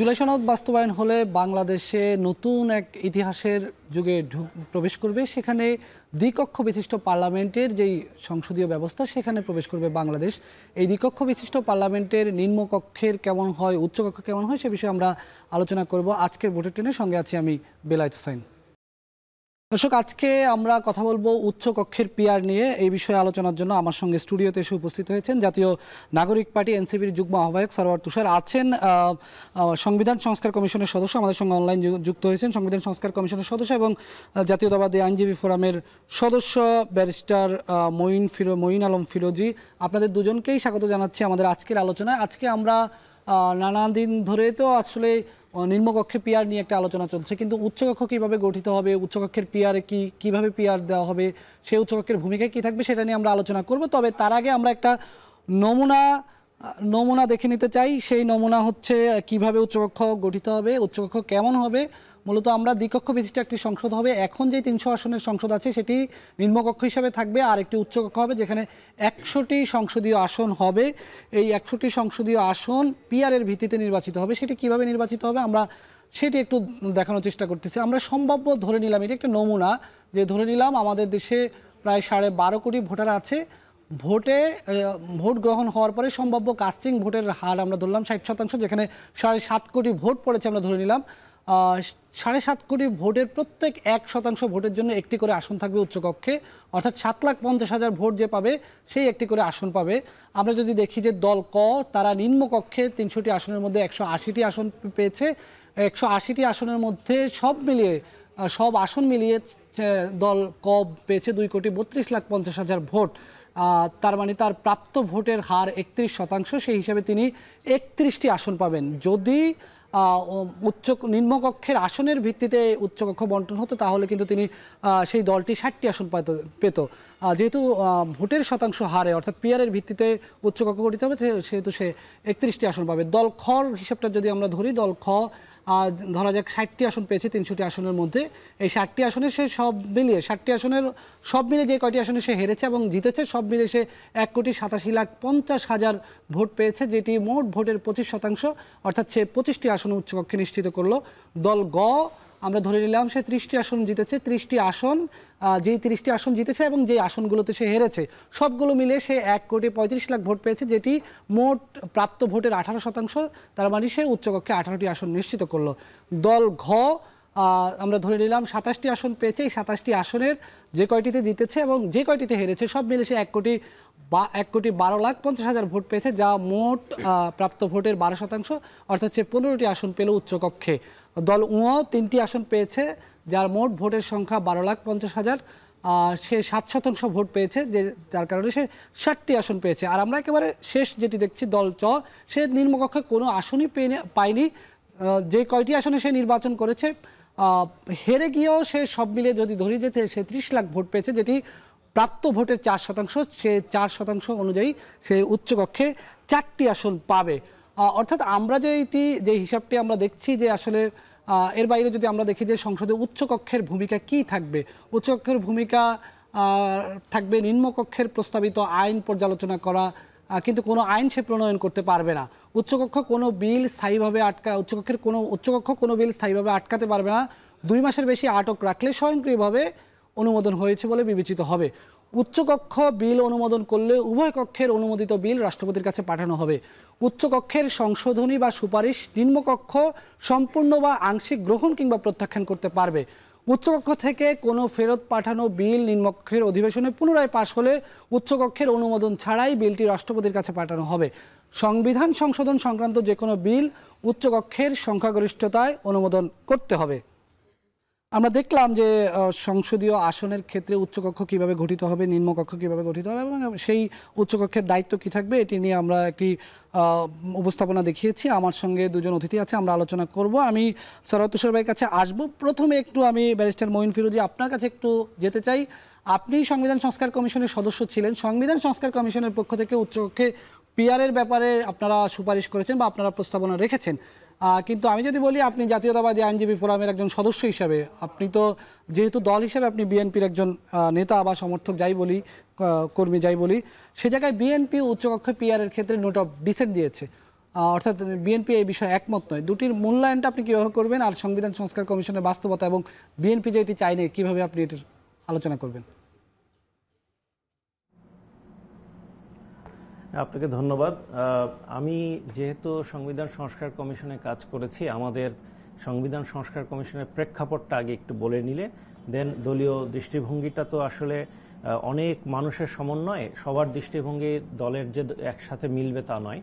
জুলাই সনদ বাস্তবায়ন হলে বাংলাদেশে নতুন এক ইতিহাসের যুগে প্রবেশ করবে। সেখানে দ্বিকক্ষ বিশিষ্ট পার্লামেন্টের যেই সংসদীয় ব্যবস্থা সেখানে প্রবেশ করবে বাংলাদেশ। এই দ্বিকক্ষ বিশিষ্ট পার্লামেন্টের নিম্নকক্ষের কেমন হয়, উচ্চকক্ষ কেমন হয়, সে বিষয়ে আমরা আলোচনা করব আজকের ভোটের ট্রেনের সঙ্গে আছি আমি বেলায়েত হোসেন। দর্শক, আজকে আমরা কথা বলবো উচ্চকক্ষের পিআর নিয়ে। এই বিষয়ে আলোচনার জন্য আমার সঙ্গে স্টুডিওতে এসে উপস্থিত হয়েছেন জাতীয় নাগরিক পার্টি এনসিপির যুগ্ম আহ্বায়ক সরওয়ার তুষার, আছেন সংবিধান সংস্কার কমিশনের সদস্য, আমাদের সঙ্গে অনলাইন যুক্ত হয়েছেন সংবিধান সংস্কার কমিশনের সদস্য এবং জাতীয়তাবাদী আইনজীবী ফোরামের সদস্য ব্যারিস্টার মঈন আলম ফিরোজী। আপনাদের দুজনকেই স্বাগত জানাচ্ছি আমাদের আজকের আলোচনায়। আজকে আমরা নানা দিন ধরে তো আসলে নিম্নকক্ষে পিআর নিয়ে একটা আলোচনা চলছে, কিন্তু উচ্চকক্ষ কীভাবে গঠিত হবে, উচ্চকক্ষের পিআরে কীভাবে পিআর দেওয়া হবে, সেই উচ্চকক্ষের ভূমিকা কী থাকবে, সেটা নিয়ে আমরা আলোচনা করব। তবে তার আগে আমরা একটা নমুনা দেখে নিতে চাই। সেই নমুনা হচ্ছে কিভাবে উচ্চকক্ষ গঠিত হবে, উচ্চকক্ষ কেমন হবে। মূলত আমরা দ্বিকক্ষ বিশিষ্ট একটি সংসদ হবে। এখন যে 300 আসনের সংসদ আছে সেটি নিম্নকক্ষ হিসাবে থাকবে, আর একটি উচ্চকক্ষ হবে যেখানে 100টি সংসদীয় আসন হবে। এই 100টি সংসদীয় আসন পিআরের ভিত্তিতে নির্বাচিত হবে। সেটি কিভাবে নির্বাচিত হবে আমরা সেটি একটু দেখানোর চেষ্টা করতেছি। আমরা সম্ভাব্য ধরে নিলাম, এটি একটা নমুনা, যে ধরে নিলাম আমাদের দেশে প্রায় 12.5 কোটি ভোটার আছে। ভোট গ্রহণ হওয়ার পরে সম্ভাব্য কাস্টিং ভোটের হার আমরা ধরলাম 60%, যেখানে 7.5 কোটি ভোট পড়েছে আমরা ধরে নিলাম। 7.5 কোটি ভোটের প্রত্যেক 1% ভোটের জন্য একটি করে আসন থাকবে উচ্চকক্ষে, অর্থাৎ 7,50,000 ভোট যে পাবে সেই একটি করে আসন পাবে। আমরা যদি দেখি যে দল ক, তারা নিম্নকক্ষে 300টি আসনের মধ্যে 180টি আসন পেয়েছে। 180টি আসনের মধ্যে সব আসন মিলিয়ে দল ক পেয়েছে 2,32,50,000 ভোট। তার মানে তার প্রাপ্ত ভোটের হার 31%। সেই হিসাবে তিনি 31টি আসন পাবেন। যদি নিম্নকক্ষের আসনের ভিত্তিতে উচ্চকক্ষ বন্টন হতো তাহলে কিন্তু তিনি সেই দলটি 60টি আসন পেত। যেহেতু ভোটের শতাংশ হারে অর্থাৎ পিআরের ভিত্তিতে উচ্চকক্ষ গঠিত হবে, সেহেতু সে 31টি আসন পাবে। দল খর হিসাবটা যদি আমরা ধরি, দল খ ধরা যাক 60টি আসন পেয়েছে 300টি আসনের মধ্যে। এই 60টি আসনে সে সব মিলিয়ে 60টি আসনের সব মিলে যে কয়টি আসনে সে হেরেছে এবং জিতেছে সব মিলে সে 1,87,50,000 ভোট পেয়েছে, যেটি মোট ভোটের 25%, অর্থাৎ সে 25টি আসন উচ্চকক্ষে নিশ্চিত করলো। দল গ আমরা ধরে নিলাম সে 30টি আসন জিতেছে। 30টি আসন, যেই 30টি আসন জিতেছে এবং যেই আসনগুলোতে সে হেরেছে সবগুলো মিলে সে 1,35,00,000 ভোট পেয়েছে, যেটি মোট প্রাপ্ত ভোটের 18%। তার মানে সে উচ্চকক্ষে 18টি আসন নিশ্চিত করলো। দল ঘ আমরা ধরে নিলাম 27টি আসন পেয়েছে। এই 27টি আসনের যে কয়টিতে জিতেছে এবং যে কয়টিতে হেরেছে সব মিলে সে 1,12,50,000 ভোট পেয়েছে, যা মোট প্রাপ্ত ভোটের 12%, অর্থাৎ সে 15টি আসন পেল উচ্চকক্ষে। দল উ 3টি আসন পেয়েছে, যার মোট ভোটের সংখ্যা 12,50,000, সে 7% ভোট পেয়েছে, যার কারণে সে 60টি আসন পেয়েছে। আর আমরা একেবারে শেষ যেটি দেখছি দল চ, সে নিম্নকক্ষে কোনো আসনই পায়নি। যে কয়টি আসনে সে নির্বাচন করেছে হেরে গিয়েও সে সব মিলে যদি ধরি যে সে 30 লাখ ভোট পেয়েছে, যেটি প্রাপ্ত ভোটের 4%, সে 4% অনুযায়ী সে উচ্চকক্ষে 4টি আসন পাবে। অর্থাৎ আমরা যে হিসাবটি আমরা দেখছি যে আসলে এর বাইরে যদি আমরা দেখি যে সংসদে উচ্চকক্ষের ভূমিকা কি থাকবে, উচ্চকক্ষের ভূমিকা থাকবে নিম্নকক্ষের প্রস্তাবিত আইন পর্যালোচনা করা, কিন্তু কোনো আইন সে প্রণয়ন করতে পারবে না। উচ্চকক্ষ কোনো বিল স্থায়ীভাবে উচ্চকক্ষ কোনো বিল স্থায়ীভাবে আটকাতে পারবে না। 2 মাসের বেশি আটক রাখলে স্বয়ংক্রিয়ভাবে অনুমোদন হয়েছে বলে বিবেচিত হবে। উচ্চকক্ষ বিল অনুমোদন করলে উভয় কক্ষের অনুমোদিত বিল রাষ্ট্রপতির কাছে পাঠানো হবে। উচ্চকক্ষের সংশোধনী বা সুপারিশ নিম্নকক্ষ সম্পূর্ণ বা আংশিক গ্রহণ কিংবা প্রত্যাখ্যান করতে পারবে। উচ্চকক্ষ থেকে কোনো ফেরত পাঠানো বিল নিম্নকক্ষের অধিবেশনে পুনরায় পাশ হলে উচ্চকক্ষের অনুমোদন ছাড়াই বিলটি রাষ্ট্রপতির কাছে পাঠানো হবে। সংবিধান সংশোধন সংক্রান্ত যে কোনো বিল উচ্চকক্ষের সংখ্যাগরিষ্ঠতায় অনুমোদন করতে হবে। আমরা দেখলাম যে সংসদীয় আসনের ক্ষেত্রে উচ্চকক্ষ কিভাবে গঠিত হবে, নিম্নকক্ষ কিভাবে গঠিত হবে এবং সেই উচ্চকক্ষের দায়িত্ব কি থাকবে, এটি নিয়ে আমরা একটি উপস্থাপনা দেখিয়েছি। আমার সঙ্গে দুজন অতিথি আছে, আমরা আলোচনা করব। আমি সরওয়ার তুষার ভাইয়ের কাছে আসব। প্রথমে একটু আমি ব্যারিস্টার মঈন ফিরোজী আপনার কাছে একটু যেতে চাই। আপনি সংবিধান সংস্কার কমিশনের সদস্য ছিলেন। সংবিধান সংস্কার কমিশনের পক্ষ থেকে উচ্চকক্ষে পিআরের ব্যাপারে আপনারা সুপারিশ করেছেন বা আপনারা প্রস্তাবনা রেখেছেন, কিন্তু আমি যদি বলি আপনি জাতীয়তাবাদী আইনজীবী ফোরামের একজন সদস্য হিসাবে, আপনি তো যেহেতু দল হিসাবে আপনি বিএনপির একজন নেতা বা সমর্থক যাই বলি, কর্মী যাই বলি, সে জায়গায় বিএনপি উচ্চকক্ষে পিআরের ক্ষেত্রে নোট অফ ডিসেন্ট দিয়েছে। অর্থাৎ বিএনপি এই বিষয়ে একমত নয়, দুটির মূল্যায়নটা আপনি কীভাবে করবেন, আর সংবিধান সংস্কার কমিশনের বাস্তবতা এবং বিএনপি যে এটি চায় না কীভাবে আপনি এটির আলোচনা করবেন? আপনাকে ধন্যবাদ। আমি যেহেতু সংবিধান সংস্কার কমিশনে কাজ করেছি, আমাদের সংবিধান সংস্কার কমিশনের প্রেক্ষাপটটা আগে একটু বলে নিলে দেন দলীয় দৃষ্টিভঙ্গিটা তো আসলে অনেক মানুষের সমন্বয়ে সবার দৃষ্টিভঙ্গি দলের যে একসাথে মিলবে তা নয়।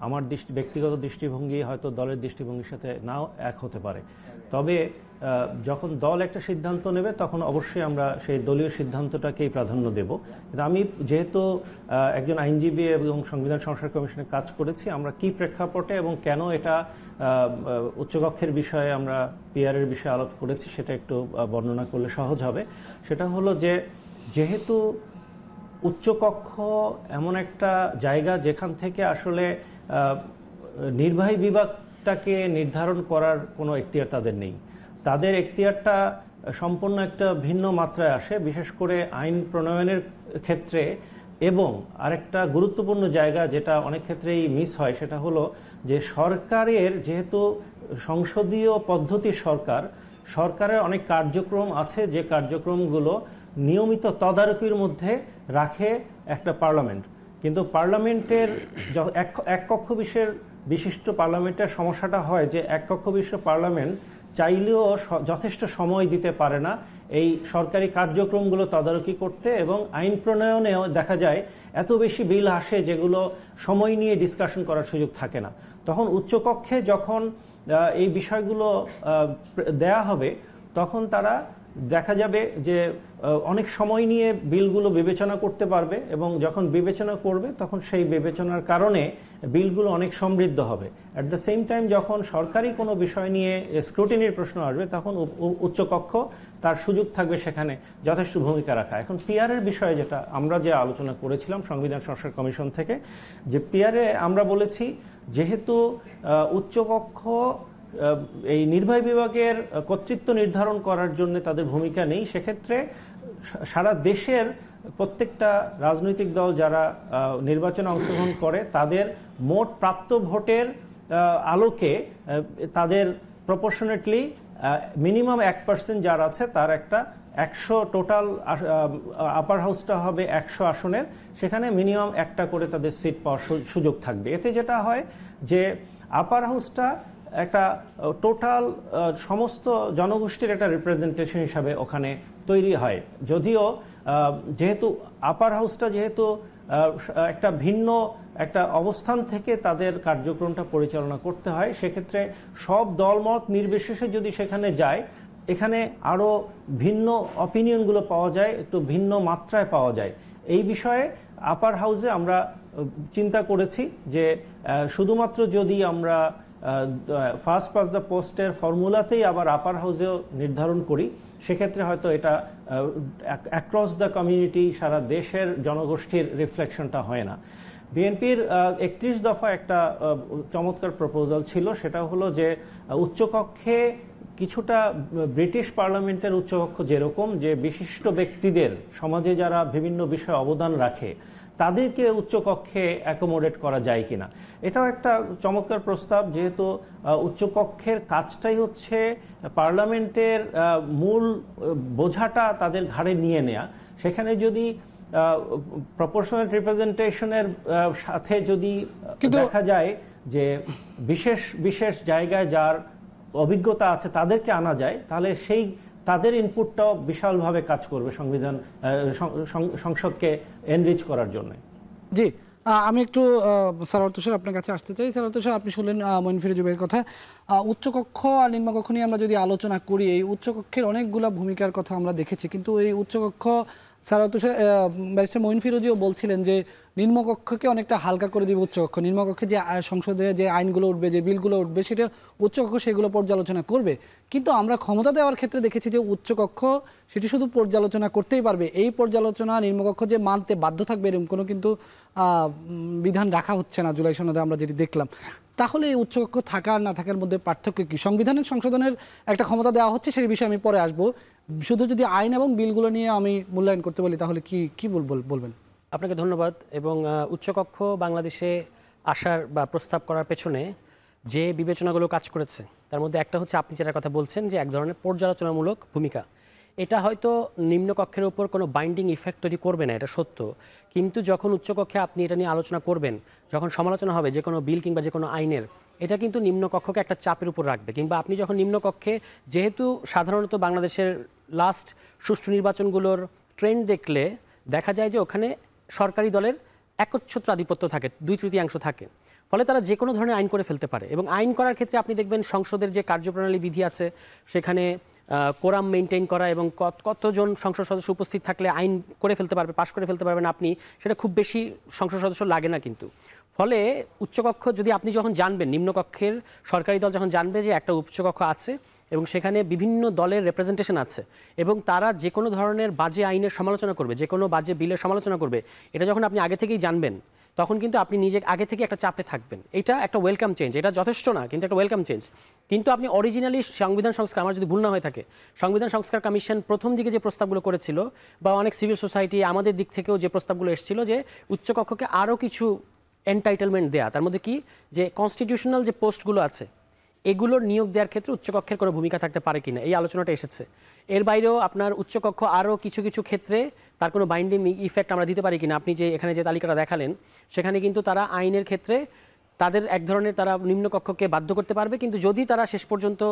আমার ব্যক্তিগত দৃষ্টিভঙ্গি হয়তো দলের দৃষ্টিভঙ্গির সাথে নাও এক হতে পারে, তবে যখন দল একটা সিদ্ধান্ত নেবে তখন অবশ্যই আমরা সেই দলীয় সিদ্ধান্তটাকেই প্রাধান্য দেব। কিন্তু আমি যেহেতু একজন আইনজীবী এবং সংবিধান সংস্কার কমিশনে কাজ করেছি, আমরা কি প্রেক্ষাপটে এবং কেন এটা উচ্চকক্ষের বিষয়ে আমরা পিআরের বিষয়ে আলাপ করেছি সেটা একটু বর্ণনা করলে সহজ হবে। সেটা হলো যে যেহেতু উচ্চকক্ষ এমন একটা জায়গা যেখান থেকে আসলে নির্বাহী বিভাগটাকে নির্ধারণ করার কোনো এখতিয়ার তাদের নেই, তাদের এখতিয়ারটা সম্পূর্ণ একটা ভিন্ন মাত্রায় আসে, বিশেষ করে আইন প্রণয়নের ক্ষেত্রে। এবং আরেকটা গুরুত্বপূর্ণ জায়গা যেটা অনেক ক্ষেত্রেই মিস হয় সেটা হলো যে সরকারের যেহেতু সংসদীয় পদ্ধতির সরকারের অনেক কার্যক্রম আছে যে কার্যক্রমগুলো নিয়মিত তদারকির মধ্যে রাখে একটা পার্লামেন্ট। কিন্তু পার্লামেন্টের এক কক্ষ বিশিষ্ট পার্লামেন্টের সমস্যাটা হয় যে এক কক্ষ বিশিষ্ট পার্লামেন্ট চাইলেও যথেষ্ট সময় দিতে পারে না এই সরকারি কার্যক্রমগুলো তদারকি করতে, এবং আইন প্রণয়নেও দেখা যায় এত বেশি বিল আসে যেগুলো সময় নিয়ে ডিসকাশন করার সুযোগ থাকে না। তখন উচ্চকক্ষে যখন এই বিষয়গুলো দেয়া হবে তখন তারা দেখা যাবে যে অনেক সময় নিয়ে বিলগুলো বিবেচনা করতে পারবে, এবং যখন বিবেচনা করবে তখন সেই বিবেচনার কারণে বিলগুলো অনেক সমৃদ্ধ হবে। অ্যাট দ্য সেম টাইম যখন সরকারি কোনো বিষয় নিয়ে স্ক্রুটিনির প্রশ্ন আসবে তখন উচ্চকক্ষ তার সুযোগ থাকবে সেখানে যথেষ্ট ভূমিকা রাখা। এখন পিআরের বিষয়ে যেটা আমরা যে আলোচনা করেছিলাম সংবিধান সংস্কার কমিশন থেকে, যে পিআরে আমরা বলেছি যেহেতু উচ্চকক্ষ এই নির্বাহী বিভাগের কর্তৃত্ব নির্ধারণ করার জন্য তাদের ভূমিকা নেই, সেক্ষেত্রে সারা দেশের প্রত্যেকটা রাজনৈতিক দল যারা নির্বাচনে অংশগ্রহণ করে তাদের মোট প্রাপ্ত ভোটের আলোকে তাদের প্রপোর্শনেটলি মিনিমাম 1% যার আছে তার একটা 100 টোটাল আপার হাউসটা হবে 100 আসনের, সেখানে মিনিমাম একটা করে তাদের সিট পাওয়ার সুযোগ থাকবে। এতে যেটা হয় যে আপার হাউসটা একটা টোটাল সমস্ত জনগোষ্ঠীর একটা রিপ্রেজেন্টেশন হিসাবে ওখানে তৈরি হয়। যদিও যেহেতু আপার হাউসটা যেহেতু একটা ভিন্ন একটা অবস্থান থেকে তাদের কার্যক্রমটা পরিচালনা করতে হয়, সেক্ষেত্রে সব দলমত নির্বিশেষে যদি সেখানে যায় এখানে আরও ভিন্ন অপিনিয়নগুলো পাওয়া যায়, একটু ভিন্ন মাত্রায় পাওয়া যায়। এই বিষয়ে আপার হাউসে আমরা চিন্তা করেছি যে শুধুমাত্র যদি আমরা ফার্স্ট পাস দ্য পোস্টের ফর্মুলাতেই আবার আপার হাউসেও নির্ধারণ করি, সেক্ষেত্রে হয়তো এটা অ্যাক্রস দ্য কমিউনিটি সারা দেশের জনগোষ্ঠীর রিফ্লেকশনটা হয় না। বিএনপির 31 দফা একটা চমৎকার প্রপোজাল ছিল, সেটা হলো যে উচ্চকক্ষে কিছুটা ব্রিটিশ পার্লামেন্টের উচ্চকক্ষ যেরকম যে বিশিষ্ট ব্যক্তিদের সমাজে যারা বিভিন্ন বিষয়ে অবদান রাখে তাদেরকে উচ্চকক্ষে অ্যাকোমোডেট করা যায় কিনা, এটাও একটা চমৎকার প্রস্তাব। যেহেতু উচ্চকক্ষের কাজটাই হচ্ছে পার্লামেন্টের মূল বোঝাটা তাদের ঘাড়ে নিয়ে নেয়া, সেখানে যদি প্রপোর্শনাল রিপ্রেজেন্টেশনের সাথে যদি দেখা যায় যে বিশেষ বিশেষ জায়গায় যার অভিজ্ঞতা আছে তাদেরকে আনা যায়, তাহলে সেই তাদের ইনপুটটাও বিশালভাবে কাজ করবে সংসদকে এনরিচ করার জন্য। জি, আমি একটু সারোয়ার তুষার আপনার কাছে আসতে চাই। সারোয়ার তুষার, আপনি শুনলেন মঈন ফিরোজ ভাইয়ের কথা। উচ্চকক্ষ আর নিম্নকক্ষ নিয়ে আমরা যদি আলোচনা করি, এই উচ্চকক্ষের অনেকগুলা ভূমিকার কথা আমরা দেখেছি, কিন্তু এই উচ্চকক্ষ সারোয়ার তুষার ব্যারিস্টার মঈন ফিরোজও বলছিলেন যে নিম্নকক্ষকে অনেকটা হালকা করে দিবে উচ্চকক্ষ। নিম্নকক্ষে যে সংসদে যে আইনগুলো উঠবে, যে বিলগুলো উঠবে, সেটা উচ্চকক্ষ সেগুলো পর্যালোচনা করবে। কিন্তু আমরা ক্ষমতা দেওয়ার ক্ষেত্রে দেখেছি যে উচ্চকক্ষ সেটি শুধু পর্যালোচনা করতেই পারবে, এই পর্যালোচনা নিম্নকক্ষ যে মানতে বাধ্য থাকবে এরকম কোনো কিন্তু বিধান রাখা হচ্ছে না জুলাই সনদে আমরা যেটি দেখলাম। তাহলে এই উচ্চকক্ষ থাকা আর না থাকার মধ্যে পার্থক্য কী? সংবিধানের সংশোধনের একটা ক্ষমতা দেওয়া হচ্ছে, সেই বিষয়ে আমি পরে আসবো। শুধু যদি আইন এবং বিলগুলো নিয়ে আমি মূল্যায়ন করতে বলি তাহলে কি বলবেন? আপনাকে ধন্যবাদ। এবং উচ্চকক্ষ বাংলাদেশে আসার বা প্রস্তাব করার পেছনে যে বিবেচনাগুলো কাজ করেছে তার মধ্যে একটা হচ্ছে আপনি যেটার কথা বলছেন যে এক ধরনের পর্যালোচনামূলক ভূমিকা। এটা হয়তো নিম্নকক্ষের উপর কোনো বাইন্ডিং ইফেক্ট তৈরি করবে না, এটা সত্য, কিন্তু যখন উচ্চকক্ষে আপনি এটা নিয়ে আলোচনা করবেন, যখন সমালোচনা হবে যে কোনো বিল কিংবা যে কোনো আইনের, এটা কিন্তু নিম্নকক্ষকে একটা চাপের উপর রাখবে। কিংবা আপনি যখন নিম্নকক্ষে, যেহেতু সাধারণত বাংলাদেশের লাস্ট সুষ্ঠু নির্বাচনগুলোর ট্রেন্ড দেখলে দেখা যায় যে ওখানে সরকারি দলের একচ্ছত্র আধিপত্য থাকে, 2/3 থাকে, ফলে তারা যে কোনো ধরনের আইন করে ফেলতে পারে। এবং আইন করার ক্ষেত্রে আপনি দেখবেন সংসদের যে কার্যপ্রণালী বিধি আছে সেখানে কোরাম মেনটেন করা এবং কতজন সংসদ সদস্য উপস্থিত থাকলে আইন করে ফেলতে পারবে, পাশ করে ফেলতে পারবেন আপনি, সেটা খুব বেশি সংসদ সদস্য লাগে না কিন্তু। ফলে উচ্চকক্ষ যদি আপনি যখন জানবেন, নিম্নকক্ষের সরকারি দল যখন জানবে যে একটা উচ্চকক্ষ আছে এবং সেখানে বিভিন্ন দলের রিপ্রেজেন্টেশন আছে এবং তারা যে কোনো ধরনের বাজে আইনের সমালোচনা করবে, যে কোনো বাজে বিলের সমালোচনা করবে, এটা যখন আপনি আগে থেকেই জানবেন তখন কিন্তু আপনি নিজে আগে থেকে একটা চাপে থাকবেন। এটা একটা ওয়েলকাম চেঞ্জ, এটা যথেষ্ট না কিন্তু একটা ওয়েলকাম চেঞ্জ। কিন্তু আপনি অরিজিনালি সংবিধান সংস্কার, আমার যদি ভুল না হয়ে থাকে, সংবিধান সংস্কার কমিশন প্রথম দিকে যে প্রস্তাবগুলো করেছিল বা অনেক সিভিল সোসাইটি আমাদের দিক থেকেও যে প্রস্তাবগুলো এসেছিল যে উচ্চকক্ষকে আরও কিছু এন্টাইটেলমেন্ট দেয়া, তার মধ্যে কি যে কনস্টিটিউশনাল যে পোস্টগুলো আছে এগুলোর নিয়োগ দেওয়ার ক্ষেত্রে উচ্চকক্ষের কোনো ভূমিকা থাকতে পারে কিনা, এই আলোচনাটা এসেছে। এর বাইরেও আপনার উচ্চকক্ষ আরও কিছু কিছু ক্ষেত্রে তার কোনো বাইন্ডিং ইফেক্ট আমরা দিতে পারি কিনা। আপনি যে এখানে যে তালিকাটা দেখালেন সেখানে কিন্তু তারা আইনের ক্ষেত্রে তাদের এক ধরনের তারা নিম্নকক্ষকে বাধ্য করতে পারবে, কিন্তু যদি তারা শেষ পর্যন্ত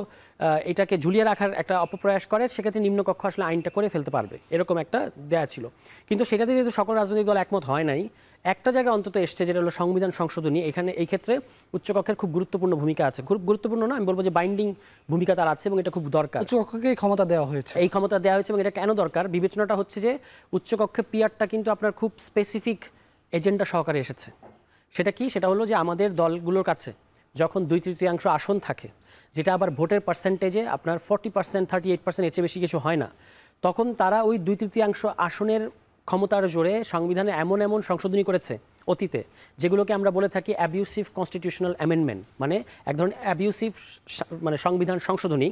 এটাকে ঝুলিয়ে রাখার একটা অপপ্রয়াস করে সেক্ষেত্রে নিম্নকক্ষ আসলে আইনটা করে ফেলতে পারবে, এরকম একটা দেয়া ছিল। কিন্তু সেটাতে যেহেতু সকল রাজনৈতিক দল একমত হয় নাই, একটা জায়গায় অন্তত এসছে যেটা হলো সংবিধান সংশোধনী। এখানে এই ক্ষেত্রে উচ্চকক্ষের খুব গুরুত্বপূর্ণ ভূমিকা আছে, খুব গুরুত্বপূর্ণ না, আমি বলবো যে বাইন্ডিং ভূমিকা তার আছে এবং এটা খুব দরকার। উচ্চকক্ষকে এই ক্ষমতা দেওয়া হয়েছে, এই ক্ষমতা দেওয়া হয়েছে এবং এটা কেন দরকার, বিবেচনাটা হচ্ছে যে উচ্চকক্ষে পিআরটা কিন্তু আপনার খুব স্পেসিফিক এজেন্ডা সহকারে এসেছে। সেটা কি, সেটা হলো যে আমাদের দলগুলোর কাছে যখন 2/3 আসন থাকে, যেটা আবার ভোটের পার্সেন্টেজে আপনার 40%, 38% এর চেয়ে বেশি কিছু হয় না, তখন তারা ওই 2/3 আসনের ক্ষমতার জোরে সংবিধানে এমন এমন সংশোধনী করেছে অতীতে যেগুলোকে আমরা বলে থাকি অ্যাবিউসিভ কনস্টিটিউশনাল অ্যামেন্ডমেন্ট, মানে এক ধরনের অ্যাবিউসিভ মানে সংবিধান সংশোধনী।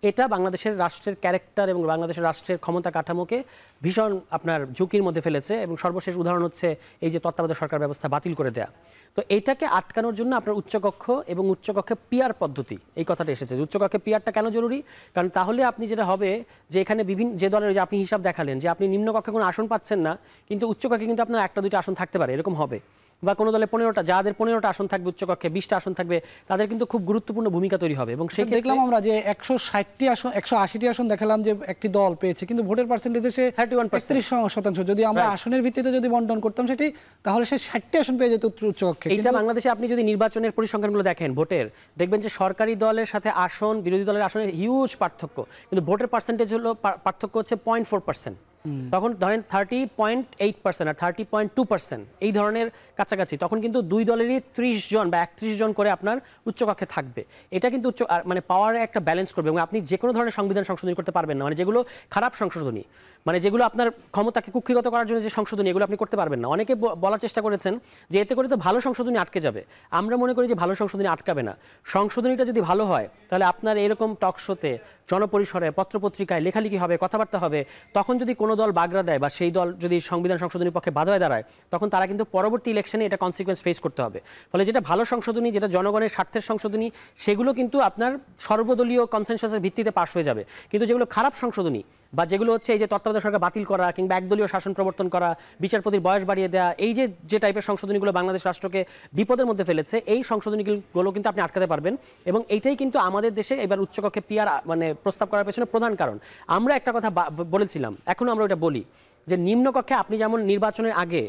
এটা বাংলাদেশের রাষ্ট্রের ক্যারেক্টার এবং বাংলাদেশের রাষ্ট্রের ক্ষমতা কাঠামোকে ভীষণ আপনার ঝুঁকির মধ্যে ফেলেছে এবং সর্বশেষ উদাহরণ হচ্ছে এই যে তত্ত্বাবধায়ক সরকার ব্যবস্থা বাতিল করে দেয়া। তো এইটাকে আটকানোর জন্য আপনার উচ্চকক্ষ এবং উচ্চকক্ষে পিআর পদ্ধতি, এই কথাটা এসেছে। উচ্চকক্ষে পিআরটা কেন জরুরি, কারণ তাহলে আপনি যেটা হবে যে এখানে বিভিন্ন যে দলের যে আপনি হিসাব দেখালেন যে আপনি নিম্নকক্ষে কোনো আসন পাচ্ছেন না কিন্তু উচ্চকক্ষে কিন্তু আপনার 1-2টা আসন থাকতে পারে, এরকম হবে। বা কোনো দলে 15টা, যাদের 15টা আসন থাকবে উচ্চকক্ষে, 20টা আসন থাকবে, তাদের কিন্তু খুব গুরুত্বপূর্ণ ভূমিকা তৈরি হবে। এবং সেই দেখলাম আমরা যে 160টি আসন, 180টি আসন দেখালাম যে একটি দল পেয়েছে, কিন্তু ভোটের পার্সেন্টেজে সে 31%। যদি আমরা আসনের ভিত্তিতে যদি বন্টন করতাম সেটি, তাহলে সে 60টি আসন পেয়ে যেত উচ্চকক্ষে। এইটা বাংলাদেশে আপনি যদি নির্বাচনের পরিসংখ্যানগুলো দেখেন ভোটের, দেখবেন যে সরকারি দলের সাথে আসন, বিরোধী দলের আসনের হিউজ পার্থক্য, কিন্তু ভোটের পার্সেন্টেজ হলো পার্থক্য হচ্ছে 0.4%। তখন ধরেন 30.8% আর 30.2% এই ধরনের কাছাকাছি, তখন কিন্তু দুই দলেরই 30 জন বা 31 জন করে আপনার উচ্চকক্ষে থাকবে। এটা কিন্তু মানে পাওয়ারে একটা ব্যালেন্স করবে এবং আপনি যে কোনো ধরনের সংবিধান সংশোধনী করতে পারবেন না, মানে যেগুলো খারাপ সংশোধনী, মানে যেগুলো আপনার ক্ষমতাকে কুক্ষিগত করার জন্য যে সংশোধনী, এগুলো আপনি করতে পারবেন না। অনেকে বলার চেষ্টা করেছেন যে এতে করে তো ভালো সংশোধনী আটকে যাবে। আমরা মনে করি যে ভালো সংশোধনী আটকাবে না। সংশোধনীটা যদি ভালো হয় তাহলে আপনার এরকম টক শোতে, জনপরিসরে, পত্রপত্রিকায় লেখালেখি হবে, কথাবার্তা হবে, তখন যদি কোনো দল বাগড়া দেয় বা সেই দল যদি সংবিধান সংশোধনীর পক্ষে বাধা হয়ে দাঁড়ায়, তখন তারা কিন্তু পরবর্তী ইলেকশনে এটা কনসিকুয়েন্স ফেস করতে হবে। ফলে যেটা ভালো সংশোধনী, যেটা জনগণের স্বার্থের সংশোধনী, সেগুলো কিন্তু আপনার সর্বদলীয় কনসেনসাসের ভিত্তিতে পাশ হয়ে যাবে। কিন্তু যেগুলো খারাপ সংশোধনী বা যেগুলো হচ্ছে এই যে তত্ত্বাবধায়ক সরকার বাতিল করা কিংবা একদলীয় শাসন প্রবর্তন করা, বিচারপতির বয়স বাড়িয়ে দেওয়া, এই যে টাইপের সংশোধনীগুলো বাংলাদেশ রাষ্ট্রকে বিপদের মধ্যে ফেলেছে, এই সংশোধনীগুলো কিন্তু আপনি আটকাতে পারবেন। এবং এইটাই কিন্তু আমাদের দেশে এবার উচ্চকক্ষে পিআর মানে প্রস্তাব করার পেছনে প্রধান কারণ। আমরা একটা কথা বলেছিলাম, এখনো আমরা ওটা বলি, যে নিম্নকক্ষে আপনি যেমন নির্বাচনের আগে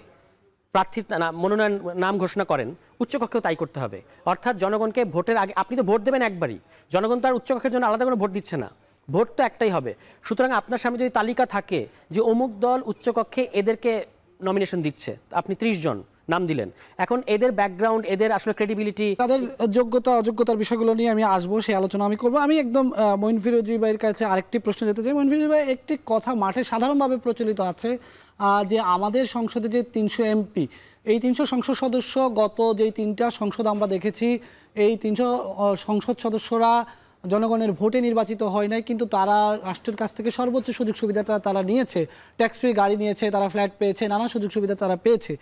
প্রার্থীর মনোনয়ন নাম ঘোষণা করেন, উচ্চকক্ষেও তাই করতে হবে। অর্থাৎ জনগণকে ভোটের আগে, আপনি তো ভোট দেবেন একবারই, জনগণ তো আর উচ্চকক্ষের জন্য আলাদা করে ভোট দিচ্ছে না, ভোট তো একটাই হবে। সুতরাং আপনার সামনে যদি তালিকা থাকে যে অমুক দল উচ্চকক্ষে এদেরকে নমিনেশন দিচ্ছে, আপনি 30 জন নাম দিলেন, এখন এদের ব্যাকগ্রাউন্ড, এদের আসলে ক্রেডিবিলিটি, তাদের যোগ্যতা অযোগ্যতার বিষয়গুলো নিয়ে আমি আসবো, সেই আলোচনা আমি করবো। আমি একদম মঈন ফিরোজী ভাইয়ের কাছে আরেকটি প্রশ্ন যেতে চাই। মঈন ফিরোজী ভাই, একটি কথা মাঠে সাধারণভাবে প্রচলিত আছে যে আমাদের সংসদে যে 300 এমপি, এই 300 সংসদ সদস্য, গত যেই 3টা সংসদ আমরা দেখেছি, এই 300 সংসদ সদস্যরা জনগণের ভোটে নির্বাচিত হয় নাই, কিন্তু তারা রাষ্ট্রের কাছ থেকে সর্বোচ্চ সুযোগ সুবিধাটা তারা নিয়েছে। ট্যাক্স ফ্রি গাড়ি নিয়েছে, তারা ফ্ল্যাট পেয়েছে, নানা সুযোগ সুবিধা তারা পেয়েছে।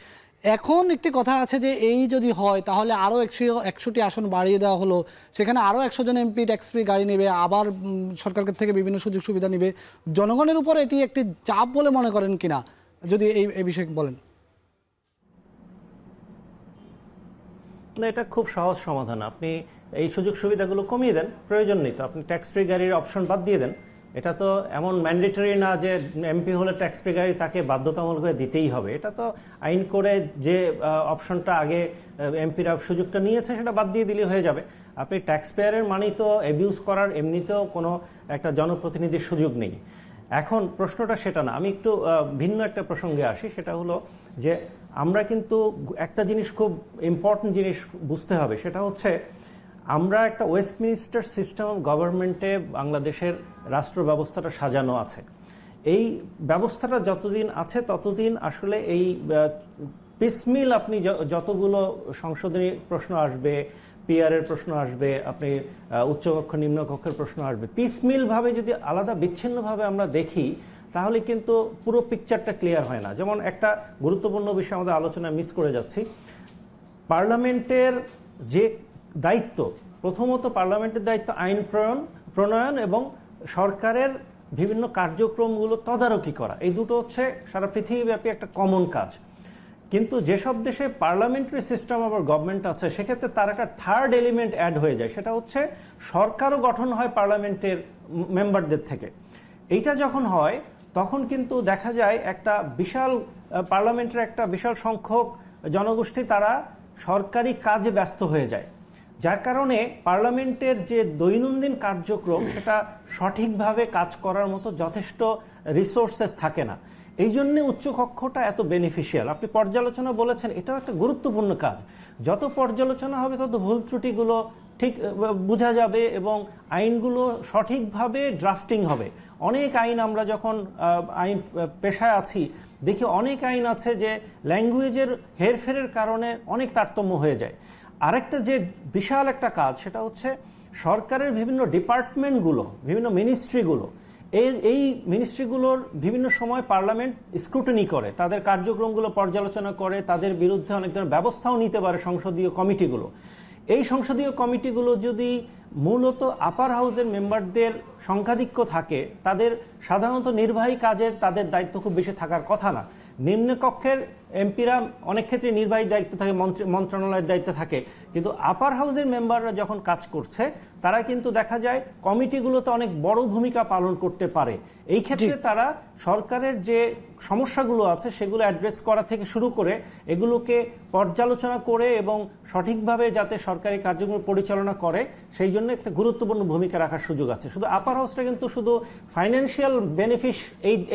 এখন একটি কথা আছে যে এই যদি হয় তাহলে আরও 100টি আসন বাড়িয়ে দেওয়া হলো, সেখানে আরও 100 জন এমপি ট্যাক্স ফ্রি গাড়ি নেবে, আবার সরকার থেকে বিভিন্ন সুযোগ সুবিধা নেবে। জনগণের উপর এটি একটি চাপ বলে মনে করেন কিনা, যদি এই বিষয়ে বলেন। না, এটা খুব সহজ সমাধান। আপনি এই সুযোগ সুবিধাগুলো কমিয়ে দেন, প্রয়োজন নেই তো। আপনি ট্যাক্স ফ্রি গাড়ির অপশন বাদ দিয়ে দেন। এটা তো এমন ম্যান্ডেটরি না যে এমপি হলে ট্যাক্স ফ্রি গাড়ি তাকে বাধ্যতামূলকভাবে দিতেই হবে। এটা তো আইন করে যে অপশনটা আগে এমপিরা সুযোগটা নিয়েছে সেটা বাদ দিয়ে দিলে হয়ে যাবে। আপনি ট্যাক্স পেয়ারের মানেই তো অ্যাবিউজ করার এমনিতেও কোনো একটা জনপ্রতিনিধির সুযোগ নেই। এখন প্রশ্নটা সেটা না, আমি একটু ভিন্ন একটা প্রসঙ্গে আসি। সেটা হলো যে আমরা কিন্তু একটা জিনিস খুব ইম্পর্টেন্ট জিনিস বুঝতে হবে, সেটা হচ্ছে আমরা একটা ওয়েস্টমিনিস্টার সিস্টেম অফ গভর্নমেন্টে বাংলাদেশের রাষ্ট্র ব্যবস্থাটা সাজানো আছে। এই ব্যবস্থাটা যতদিন আছে ততদিন আসলে এই পিসমিল আপনি যতগুলো সংশোধনী প্রশ্ন আসবে, পিআরের প্রশ্ন আসবে, আপনি উচ্চকক্ষ নিম্নকক্ষের প্রশ্ন আসবে, পিসমিলভাবে যদি আলাদা বিচ্ছিন্নভাবে আমরা দেখি তাহলে কিন্তু পুরো পিকচারটা ক্লিয়ার হয় না। যেমন একটা গুরুত্বপূর্ণ বিষয় আমাদের আলোচনায় মিস করে যাচ্ছি, পার্লামেন্টের যে দায়িত্ব, প্রথমত পার্লামেন্টের দায়িত্ব আইন প্রণয়ন এবং সরকারের বিভিন্ন কার্যক্রমগুলো তদারকি করা। এই দুটো হচ্ছে সারা পৃথিবীব্যাপী একটা কমন কাজ। কিন্তু যেসব দেশে পার্লামেন্টারি সিস্টেম অফ গভর্নমেন্ট আছে সেক্ষেত্রে তার একটা থার্ড এলিমেন্ট অ্যাড হয়ে যায়, সেটা হচ্ছে সরকারও গঠন হয় পার্লামেন্টের মেম্বারদের থেকে। এইটা যখন হয় তখন কিন্তু দেখা যায় একটা বিশাল পার্লামেন্টের একটা বিশাল সংখ্যক জনগোষ্ঠী তারা সরকারি কাজে ব্যস্ত হয়ে যায়, যার কারণে পার্লামেন্টের যে দৈনন্দিন কার্যক্রম সেটা সঠিকভাবে কাজ করার মতো যথেষ্ট রিসোর্সেস থাকে না। এই জন্যে উচ্চকক্ষটা এত বেনিফিশিয়াল। আপনি পর্যালোচনা বলেছেন, এটাও একটা গুরুত্বপূর্ণ কাজ। যত পর্যালোচনা হবে তত ভুল ত্রুটিগুলো ঠিক বোঝা যাবে এবং আইনগুলো সঠিকভাবে ড্রাফটিং হবে। অনেক আইন আমরা যখন আইন পেশায় আছি দেখি অনেক আইন আছে যে ল্যাঙ্গুয়েজের হেরফেরের কারণে অনেক তারতম্য হয়ে যায়। আরেকটা যে বিশাল একটা কাজ সেটা হচ্ছে সরকারের বিভিন্ন ডিপার্টমেন্টগুলো, বিভিন্ন মিনিস্ট্রিগুলো, এই মিনিস্ট্রিগুলোর বিভিন্ন সময় পার্লামেন্ট স্ক্রুটিনি করে, তাদের কার্যক্রমগুলো পর্যালোচনা করে, তাদের বিরুদ্ধে অনেক ধরনের ব্যবস্থাও নিতে পারে সংসদীয় কমিটিগুলো। এই সংসদীয় কমিটিগুলো যদি মূলত আপার হাউসের মেম্বারদের সংখ্যাধিক্য থাকে, তাদের সাধারণত নির্বাহী কাজের তাদের দায়িত্ব খুব বেশি থাকার কথা না। নিম্নকক্ষের এমপিরা অনেক ক্ষেত্রে নির্বাহী দায়িত্ব থাকে, মন্ত্রণালয়ের দায়িত্ব থাকে, কিন্তু আপার হাউসের মেম্বাররা যখন কাজ করছে তারা কিন্তু দেখা যায় কমিটিগুলোতে অনেক বড় ভূমিকা পালন করতে পারে। এই ক্ষেত্রে তারা সরকারের যে সমস্যাগুলো আছে সেগুলো অ্যাড্রেস করা থেকে শুরু করে এগুলোকে পর্যালোচনা করে এবং সঠিকভাবে যাতে সরকারি কার্যক্রম পরিচালনা করে সেই জন্য একটা গুরুত্বপূর্ণ ভূমিকা রাখার সুযোগ আছে। শুধু আপার হাউসটা কিন্তু শুধু ফাইন্যান্সিয়াল বেনিফিট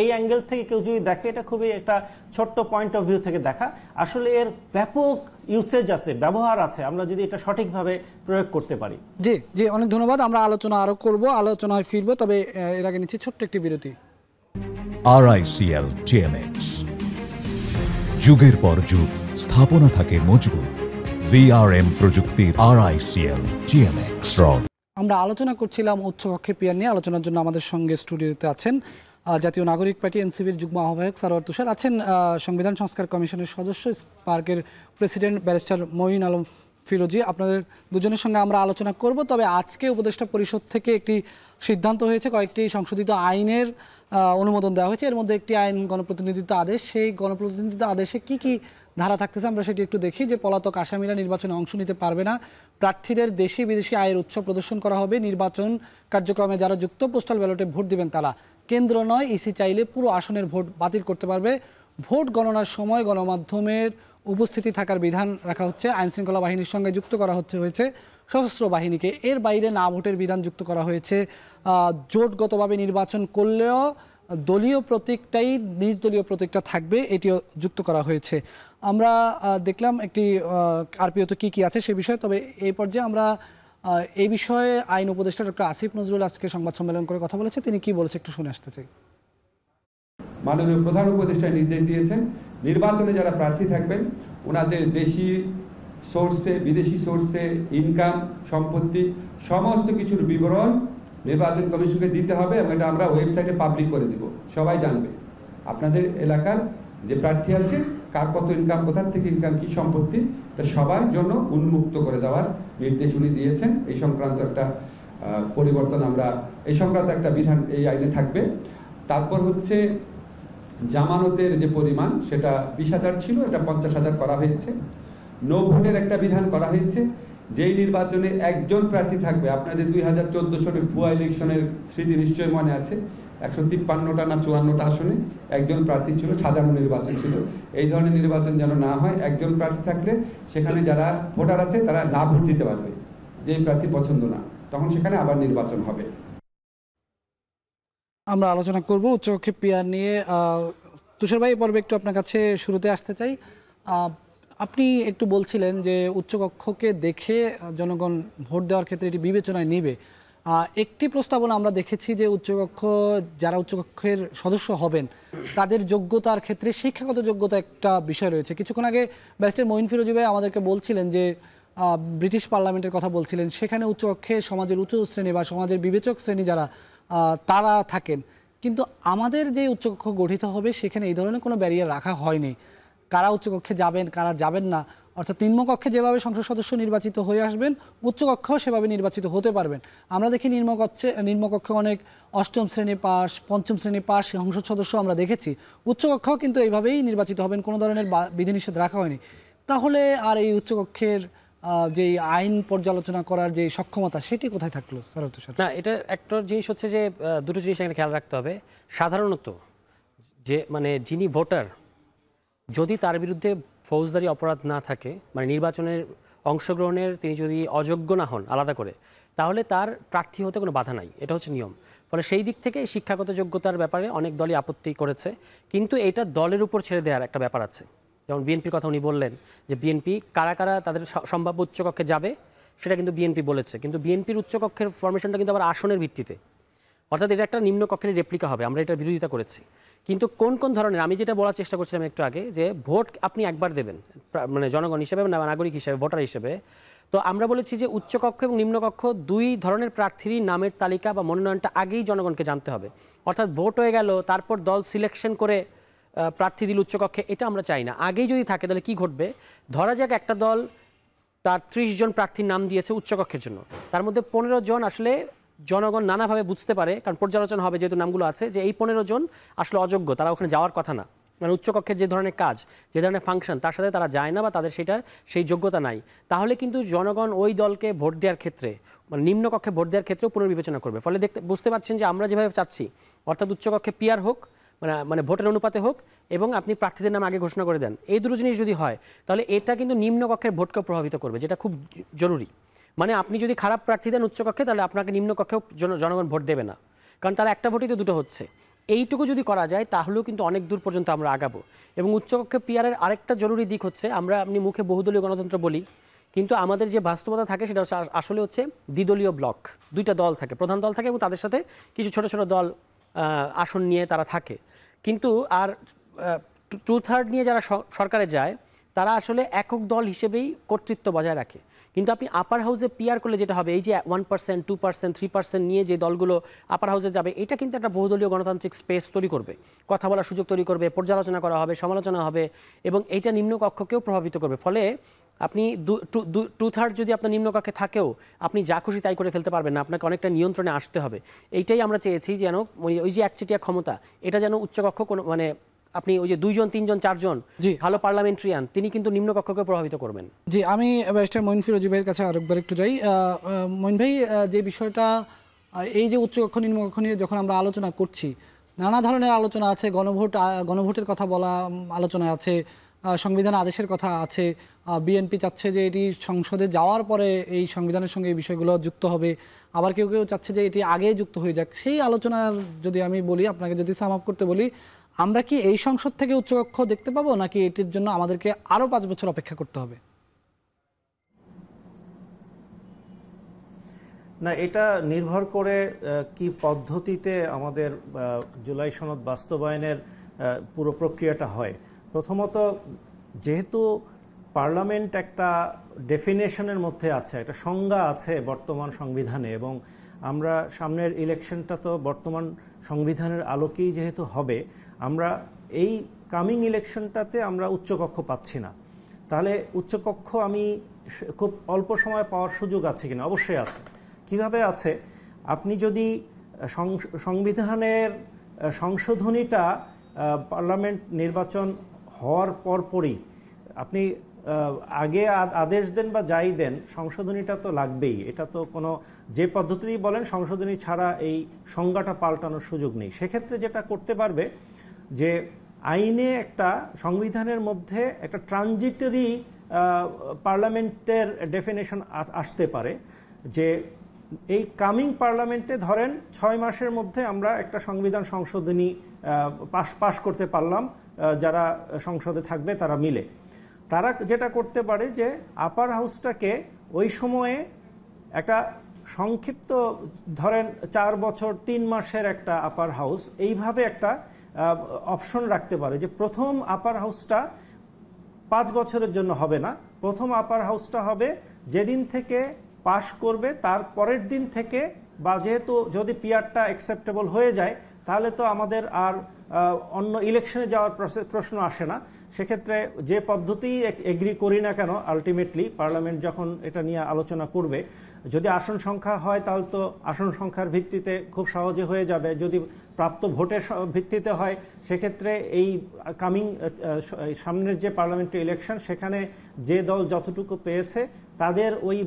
এই অ্যাঙ্গেল থেকে কেউ যদি দেখে, এটা খুবই একটা ছোট্ট পয়েন্ট অফ ভিউ থেকে দেখা, আসলে এর ব্যাপক ইউসেজ আছে, ব্যবহার আছে, আমরা যদি এটা সঠিকভাবে প্রয়োগ করতে পারি। জি জি, অনেক ধন্যবাদ। আমরা আলোচনা আরো করব, আলোচনায় ফিরবো, তবে এর আগে নিচ্ছি ছোট্ট একটি বিরতি। RICL TMX, যুগের পর যুগ স্থাপনা থাকে মজবুত। VRM প্রযুক্তির RICL TMX রড। আমরা আলোচনা করছিলাম উচ্চকক্ষের পিয়ার নিয়ে। আলোচনার জন্য আমাদের সঙ্গে স্টুডিওতে আছেন জাতীয় নাগরিক পার্টি এনসিপির যুগ্ম আহ্বায়ক সারোয়ার তুষার, আছেন সংবিধান সংস্কার কমিশনের সদস্য স্পার্কের প্রেসিডেন্ট ব্যারিস্টার মঈন আলম ফিরোজি। আপনাদের দুজনের সঙ্গে আমরা আলোচনা করব। তবে আজকে উপদেষ্টা পরিষদ থেকে একটি সিদ্ধান্ত হয়েছে, কয়েকটি সংশোধিত আইনের অনুমোদন দেওয়া হয়েছে। এর মধ্যে একটি আইন গণপ্রতিনিধিত্ব আদেশ। সেই গণপ্রতিনিধিত্ব আদেশে কি কি ধারা থাকতেছে আমরা সেটি একটু দেখি। যে পলাতক আসামিরা নির্বাচনে অংশ নিতে পারবে না, প্রার্থীদের দেশি বিদেশি আয়ের উৎস প্রদর্শন করা হবে, নির্বাচন কার্যক্রমে যারা যুক্ত পোস্টাল ব্যালটে ভোট দিবেন তারা, কেন্দ্র নয় ইসি চাইলে পুরো আসনের ভোট বাতিল করতে পারবে, ভোট গণনার সময় গণমাধ্যমের উপস্থিতি থাকার বিধান রাখা হচ্ছে, আইনশৃঙ্খলা বাহিনীর সঙ্গে যুক্ত করা হয়েছে সশস্ত্র বাহিনীকে, এর বাইরে না ভোটের বিধান যুক্ত করা হয়েছে, জোটগতভাবে নির্বাচন করলেও দলীয় প্রতীকটাই নিজ দলীয় প্রতীকটা থাকবে, এটিও যুক্ত করা হয়েছে। আমরা দেখলাম একটি আরপিওতে কী কী আছে সে বিষয়ে। তবে এই পর্যায়ে আমরা এই বিষয়ে আইন উপদেষ্টা ডক্টর আসিফ নজরুল আজকে সংবাদ সম্মেলন করে কথা বলেছে। তিনি কি বলেছে একটু শুনে আসতে চাই। মাননীয় প্রধান উপদেষ্টা নির্দেশ দিয়েছেন নির্বাচনে যারা প্রার্থী থাকবেন ওনাদের দেশি সোর্সে বিদেশি সোর্সে ইনকাম সম্পত্তি সমস্ত কিছুর বিবরণ নির্বাচন কমিশনকে দিতে হবে এবং এটা আমরা ওয়েবসাইটে পাবলিক করে দিব, সবাই জানবে আপনাদের এলাকার যে প্রার্থী আছে কার কত ইনকাম, কোথার থেকে ইনকাম, কি সম্পত্তি, এটা সবার জন্য উন্মুক্ত করে দেওয়ার নির্দেশ উনি দিয়েছেন। এই সংক্রান্ত একটা পরিবর্তন আমরা, এই সংক্রান্ত একটা বিধান এই আইনে থাকবে। তারপর হচ্ছে জামানতের যে পরিমাণ সেটা 20,000 ছিল, এটা 50,000 করা হয়েছে। নো ভোটের একটা বিধান করা হয়েছে। যেই নির্বাচনে একজন প্রার্থী থাকবে, আপনাদের 2014 সালের ভুয়া ইলেকশনের স্মৃতি নিশ্চয় মনে আছে, 153টা না 54টা আসনে একজন প্রার্থী ছিল, সাধারণ নির্বাচন ছিল। এই ধরনের নির্বাচন যেন না হয়। একজন প্রার্থী থাকলে সেখানে যারা ভোটার আছে তারা না ভোট দিতে পারবে, যেই প্রার্থী পছন্দ না, তখন সেখানে আবার নির্বাচন হবে। আমরা আলোচনা করব উচ্চকক্ষে পিআর নিয়ে। তুষার ভাই, পর্বে একটু আপনার কাছে শুরুতে আসতে চাই। আপনি একটু বলছিলেন যে উচ্চকক্ষকে দেখে জনগণ ভোট দেওয়ার ক্ষেত্রে এটি বিবেচনায় নেবে। একটি প্রস্তাবনা আমরা দেখেছি যে উচ্চকক্ষ, যারা উচ্চকক্ষের সদস্য হবেন তাদের যোগ্যতার ক্ষেত্রে শিক্ষাগত যোগ্যতা একটা বিষয় রয়েছে। কিছুক্ষণ আগে ব্যারিস্টার মঈন ফিরোজী ভাই আমাদেরকে বলছিলেন যে ব্রিটিশ পার্লামেন্টের কথা বলছিলেন, সেখানে উচ্চকক্ষে সমাজের উচ্চ শ্রেণী বা সমাজের বিবেচক শ্রেণী যারা তারা থাকেন। কিন্তু আমাদের যে উচ্চকক্ষ গঠিত হবে সেখানে এই ধরনের কোনো ব্যারিয়ার রাখা হয়নি। কারা উচ্চকক্ষে যাবেন, কারা যাবেন না, অর্থাৎ নিম্নকক্ষে যেভাবে সংসদ সদস্য নির্বাচিত হয়ে আসবেন উচ্চকক্ষেও সেভাবে নির্বাচিত হতে পারবেন। আমরা দেখি নিম্নকক্ষে অনেক অষ্টম শ্রেণী পাস, পঞ্চম শ্রেণী পাস সংসদ সদস্য আমরা দেখেছি। উচ্চকক্ষও কিন্তু এইভাবেই নির্বাচিত হবেন, কোনো ধরনের বিধিনিষেধ রাখা হয়নি। তাহলে আর এই উচ্চকক্ষের যে আইন পর্যালোচনা করার যে সক্ষমতা সেটি কোথায় থাকলো স্যার? না, এটা একটা জিনিস হচ্ছে যে দুটো জিনিস এখানে খেয়াল রাখতে হবে। সাধারণত যে যিনি ভোটার, যদি তার বিরুদ্ধে ফৌজদারি অপরাধ না থাকে, নির্বাচনের অংশগ্রহণের তিনি যদি অযোগ্য না হন আলাদা করে, তাহলে তার প্রার্থী হতে কোনো বাধা নাই। এটা হচ্ছে নিয়ম। ফলে সেই দিক থেকে শিক্ষাগত যোগ্যতার ব্যাপারে অনেক দলই আপত্তি করেছে, কিন্তু এটা দলের উপর ছেড়ে দেওয়ার একটা ব্যাপার আছে। যেমন বিএনপির কথা উনি বললেন যে বিএনপি কারা কারা তাদের সম্ভাব্য উচ্চকক্ষে যাবে সেটা কিন্তু বিএনপি বলেছে, কিন্তু বিএনপির উচ্চকক্ষের ফরমেশনটা কিন্তু আবার আসনের ভিত্তিতে, অর্থাৎ এটা একটা নিম্নকক্ষের রেপ্লিকা হবে। আমরা এটার বিরোধিতা করেছি। কিন্তু কোন কোন ধরনের, আমি যেটা বলার চেষ্টা করছিলাম একটু আগে, যে ভোট আপনি একবার দেবেন জনগণ হিসেবে, নাগরিক হিসেবে, ভোটার হিসেবে। তো আমরা বলেছি যে উচ্চকক্ষ এবং নিম্নকক্ষ দুই ধরনের প্রার্থীরই নামের তালিকা বা মনোনয়নটা আগেই জনগণকে জানতে হবে। অর্থাৎ ভোট হয়ে গেল, তারপর দল সিলেকশন করে প্রার্থী দিল উচ্চকক্ষে, এটা আমরা চাই না। আগেই যদি থাকে তাহলে কি ঘটবে? ধরা যাক একটা দল তার 30 জন প্রার্থীর নাম দিয়েছে উচ্চকক্ষের জন্য, তার মধ্যে 15 জন আসলে জনগণ নানাভাবে বুঝতে পারে, কারণ পর্যালোচনা হবে যেহেতু নামগুলো আছে, যে এই 15 জন আসলে অযোগ্য, তারা ওখানে যাওয়ার কথা না। উচ্চকক্ষের যে ধরনের কাজ, যে ধরনের ফাংশন, তার সাথে তারা যায় না বা তাদের সেই যোগ্যতা নাই। তাহলে কিন্তু জনগণ ওই দলকে ভোট দেওয়ার ক্ষেত্রে, নিম্নকক্ষে ভোট দেওয়ার ক্ষেত্রেও পুনর্বিবেচনা করবে। ফলে বুঝতে পারছেন যে আমরা যেভাবে চাচ্ছি, অর্থাৎ উচ্চকক্ষে পিআর হোক, ভোটের অনুপাতে হোক, এবং আপনি প্রার্থীদের নাম আগে ঘোষণা করে দেন, এই দুটো জিনিস যদি হয় তাহলে এটা কিন্তু নিম্নকক্ষের ভোটকেও প্রভাবিত করবে, যেটা খুব জরুরি। আপনি যদি খারাপ প্রার্থী দেন উচ্চকক্ষে, তাহলে আপনাকে নিম্নকক্ষেও জনগণ ভোট দেবে না, কারণ তার একটা ভোটই তো দুটো হচ্ছে। এইটুকু যদি করা যায় তাহলেও কিন্তু অনেক দূর পর্যন্ত আমরা আগাবো। এবং উচ্চকক্ষে পিআরের আরেকটা জরুরি দিক হচ্ছে, আপনি মুখে বহুদলীয় গণতন্ত্র বলি, কিন্তু আমাদের যে বাস্তবতা থাকে সেটা আসলে হচ্ছে দ্বিদলীয় ব্লক। দুইটা দল থাকে, প্রধান দল থাকে এবং তাদের সাথে কিছু ছোট ছোট দল আসন নিয়ে তারা থাকে। কিন্তু আর 2/3 নিয়ে যারা সরকারে যায় তারা আসলে একক দল হিসেবেই কর্তৃত্ব বজায় রাখে। কিন্তু আপনি আপার হাউসে পিআর করলে যেটা হবে, এই যে 1%, 2%, 3% নিয়ে যে দলগুলো আপার হাউসে যাবে, এটা কিন্তু একটা বহুদলীয় গণতান্ত্রিক স্পেস তৈরি করবে, কথা বলার সুযোগ তৈরি করবে, পর্যালোচনা করা হবে, সমালোচনা হবে, এবং এইটা নিম্নকক্ষকেও প্রভাবিত করবে। ফলে আপনি 2/3 যদি আপনার নিম্নকক্ষে থাকেও আপনি যা খুশি তাই করে ফেলতে পারবেন না, আপনাকে অনেকটা নিয়ন্ত্রণে আসতে হবে। এইটাই আমরা চেয়েছি, যেন ওই যে একচেটিয়া ক্ষমতা, এটা যেন উচ্চকক্ষ কোনো আপনি ওই যে 2 জন 3 জন 4 জন ভালো পার্লামেন্টারিয়ান, তিনি কিন্তু নিম্নকক্ষকে প্রভাবিত করবেন। জি, আমি ব্যারিস্টার মঈন ফিরোজী ভাইয়ের কাছে আরেকবার একটু যাই। মঈন ভাই, যে বিষয়টা, এই যে উচ্চকক্ষ নিম্নকক্ষ নিয়ে যখন আমরা আলোচনা করছি, নানা ধরনের আলোচনা আছে, গণভোটের কথা বলা আলোচনা আছে, সংবিধান আদেশের কথা আছে। বিএনপি চাচ্ছে যে এটি সংসদে যাওয়ার পরে এই সংবিধানের সঙ্গে এই বিষয়গুলো যুক্ত হবে, আবার কেউ কেউ চাচ্ছে যে এটি আগেই যুক্ত হয়ে যাক। সেই আলোচনার যদি আমি বলি, আপনাকে যদি সাম আপ করতে বলি, আমরা কি এই সংসদ থেকে উচ্চকক্ষ দেখতে পাবো, নাকি এটির জন্য আমাদেরকে আরও 5 বছর অপেক্ষা করতে হবে? না, এটা নির্ভর করে কি পদ্ধতিতে আমাদের জুলাই সনদ বাস্তবায়নের পুরো প্রক্রিয়াটা হয়। প্রথমত, যেহেতু পার্লামেন্ট একটা ডেফিনেশনের মধ্যে আছে, একটা সংজ্ঞা আছে বর্তমান সংবিধানে, এবং আমরা সামনের ইলেকশনটা তো বর্তমান সংবিধানের আলোকেই যেহেতু হবে, আমরা এই কামিং ইলেকশনটাতে আমরা উচ্চকক্ষ পাচ্ছি না, তাহলে উচ্চকক্ষ আমি খুব অল্প সময় পাওয়ার সুযোগ আছে কিনা? অবশ্যই আছে। কিভাবে আছে? আপনি যদি সংবিধানের সংশোধনীটা পার্লামেন্ট নির্বাচন হওয়ার পরপরই আপনি আগে আদেশ দেন বা যাই দেন, সংশোধনীটা তো লাগবেই। এটা তো কোনো যে পদ্ধতিই বলেন, সংশোধনী ছাড়া এই সংজ্ঞাটা পাল্টানোর সুযোগ নেই। সেক্ষেত্রে যেটা করতে পারবে যে আইনে একটা সংবিধানের মধ্যে একটা ট্রানজিটরি পার্লামেন্টের ডেফিনেশন আসতে পারে যে এই কামিং পার্লামেন্টে ধরেন 6 মাসের মধ্যে আমরা একটা সংবিধান সংশোধনী পাশ করতে পারলাম, যারা সংসদে থাকবে তারা মিলে। তারা যেটা করতে পারে যে আপার হাউসটাকে ওই সময়ে একটা সংক্ষিপ্ত ধরেন 4 বছর 3 মাসের একটা আপার হাউস, এইভাবে একটা অপশন রাখতে পারে যে প্রথম আপার হাউসটা 5 বছরের জন্য হবে না, প্রথম আপার হাউসটা হবে যেদিন থেকে পাশ করবে তার পরের দিন থেকে, বা যেহেতু যদি পিআরটা অ্যাকসেপ্টেবল হয়ে যায় তাহলে তো আমাদের আর অন্য ইলেকশনে যাওয়ার প্রশ্ন আসে না। সেক্ষেত্রে যে পদ্ধতি এগ্রি করি না কেন, আলটিমেটলি পার্লামেন্ট যখন এটা নিয়ে আলোচনা করবে, যদি আসন সংখ্যা হয় তাহলে তো আসন সংখ্যার ভিত্তিতে খুব সহজে হয়ে যাবে। যদি প্রাপ্ত ভোটের ভিত্তিতে হয়, সেক্ষেত্রে এই কামিং সামনের যে পার্লামেন্টারি ইলেকশন, সেখানে যে দল যতটুকু পেয়েছে তাদের ওই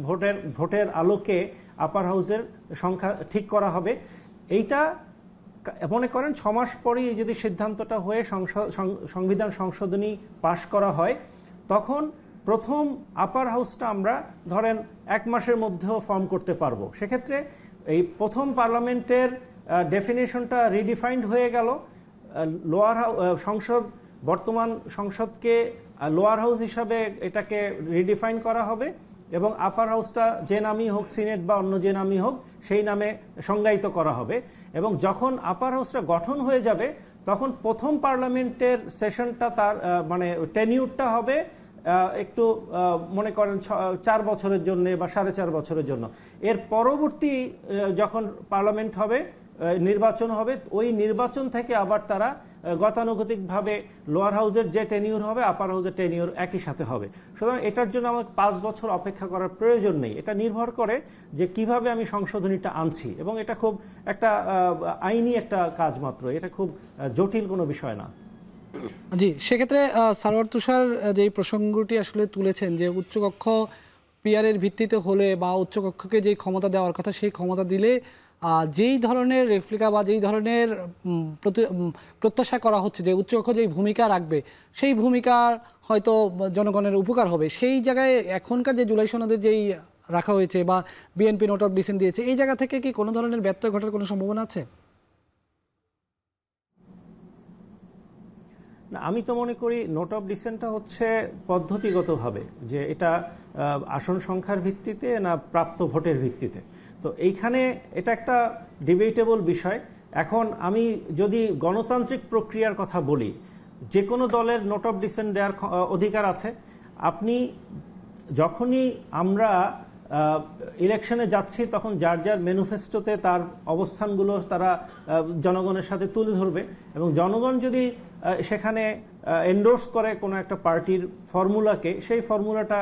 ভোটের আলোকে আপার হাউসের সংখ্যা ঠিক করা হবে। এইটা মনে করেন 6 মাস পরেই যদি সিদ্ধান্তটা হয়ে সংবিধান সংশোধনী পাশ করা হয়, তখন প্রথম আপার হাউসটা আমরা ধরেন 1 মাসের মধ্যেও ফর্ম করতে পারবো। সেক্ষেত্রে এই প্রথম পার্লামেন্টের ডেফিনেশনটা রিডিফাইন্ড হয়ে গেল। লোয়ার সংসদ, বর্তমান সংসদকে লোয়ার হাউস হিসাবে এটাকে রিডিফাইন করা হবে এবং আপার হাউসটা যে নামই হোক, সিনেট বা অন্য যে নামই হোক, সেই নামে সংজ্ঞায়িত করা হবে। এবং যখন আপার হাউসটা গঠন হয়ে যাবে, তখন প্রথম পার্লামেন্টের সেশনটা তার মানে টেনিউরটা হবে একটু মনে করেন 4 বছরের জন্য বা 4.5 বছরের জন্য। এর পরবর্তী যখন পার্লামেন্ট হবে, নির্বাচন হবে, ওই নির্বাচন থেকে আবার তারা গতানুগতিকভাবে লোয়ার হাউসের যে টেনিউর হবে, আপার হাউসের টেনিউর একই সাথে হবে। সুতরাং এটার জন্য আমাকে 5 বছর অপেক্ষা করার প্রয়োজন নেই। এটা নির্ভর করে যে কিভাবে আমি সংশোধনীটা আনছি, এবং এটা খুব একটা আইনি একটা কাজ মাত্র, এটা খুব জটিল কোনো বিষয় না। জি, সেক্ষেত্রে সারোয়ার তুষার যেই প্রসঙ্গটি আসলে তুলেছেন যে উচ্চকক্ষ পিআরের ভিত্তিতে হলে বা উচ্চকক্ষকে যেই ক্ষমতা দেওয়ার কথা, সেই ক্ষমতা দিলে যেই ধরনের রেপ্লিকা বা যেই ধরনের প্রত্যাশা করা হচ্ছে যে উচ্চকক্ষ যেই ভূমিকা রাখবে, সেই ভূমিকার হয়তো জনগণের উপকার হবে, সেই জায়গায় এখনকার যে জুলাই সনদের যেই রাখা হয়েছে বা বিএনপি নোট অফ ডিসেন্ট দিয়েছে, এই জায়গা থেকে কি কোনো ধরনের ব্যত্যয় ঘটার কোনো সম্ভাবনা আছে? না, আমি তো মনে করি নোট অফ ডিসেন্টটা হচ্ছে পদ্ধতিগতভাবে যে এটা আসন সংখ্যার ভিত্তিতে না প্রাপ্ত ভোটের ভিত্তিতে। তো এইখানে এটা একটা ডিবেটেবল বিষয়। এখন আমি যদি গণতান্ত্রিক প্রক্রিয়ার কথা বলি, যে কোনো দলের নোট অফ ডিসেন্ট দেওয়ার অধিকার আছে। আপনি যখনই আমরা ইলেকশনে যাচ্ছি, তখন যার যার ম্যানিফেস্টোতে তার অবস্থানগুলো তারা জনগণের সাথে তুলে ধরবে, এবং জনগণ যদি সেখানে এন্ডোর্স করে কোনো একটা পার্টির ফর্মুলাকে, সেই ফর্মুলাটা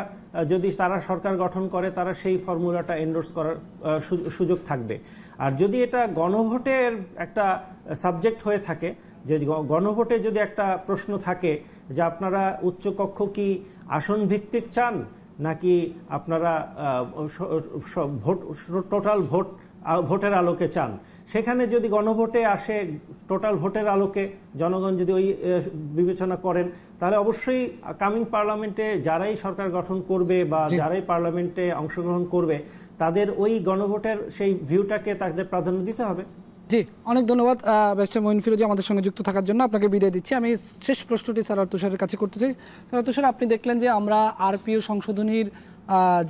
যদি তারা সরকার গঠন করে, তারা সেই ফর্মুলাটা এন্ডোর্স করার সুযোগ থাকবে। আর যদি এটা গণভোটের একটা সাবজেক্ট হয়ে থাকে, যে গণভোটে যদি একটা প্রশ্ন থাকে যে আপনারা উচ্চকক্ষ কি আসন ভিত্তিক চান নাকি আপনারা টোটাল ভোটের আলোকে চান, সেখানে যদি গণভোটে আসে টোটাল ভোটের আলোকে জনগণ যদি ওই বিবেচনা করেন, তাহলে অবশ্যই কামিং পার্লামেন্টে যারাই সরকার গঠন করবে বা যারাই পার্লামেন্টে অংশগ্রহণ করবে, তাদের ওই গণভোটের সেই ভিউটাকে তাদের প্রাধান্য দিতে হবে। জি, অনেক ধন্যবাদ ব্যারিস্টার মঈন ফিরোজী আমাদের সঙ্গে যুক্ত থাকার জন্য। আপনাকে বিদায় দিচ্ছি। আমি শেষ প্রশ্নটি সারোয়ার তুষারের কাছে করতে চাই। সারোয়ার তুষার, আপনি দেখলেন যে আমরা আরপিও সংশোধনীর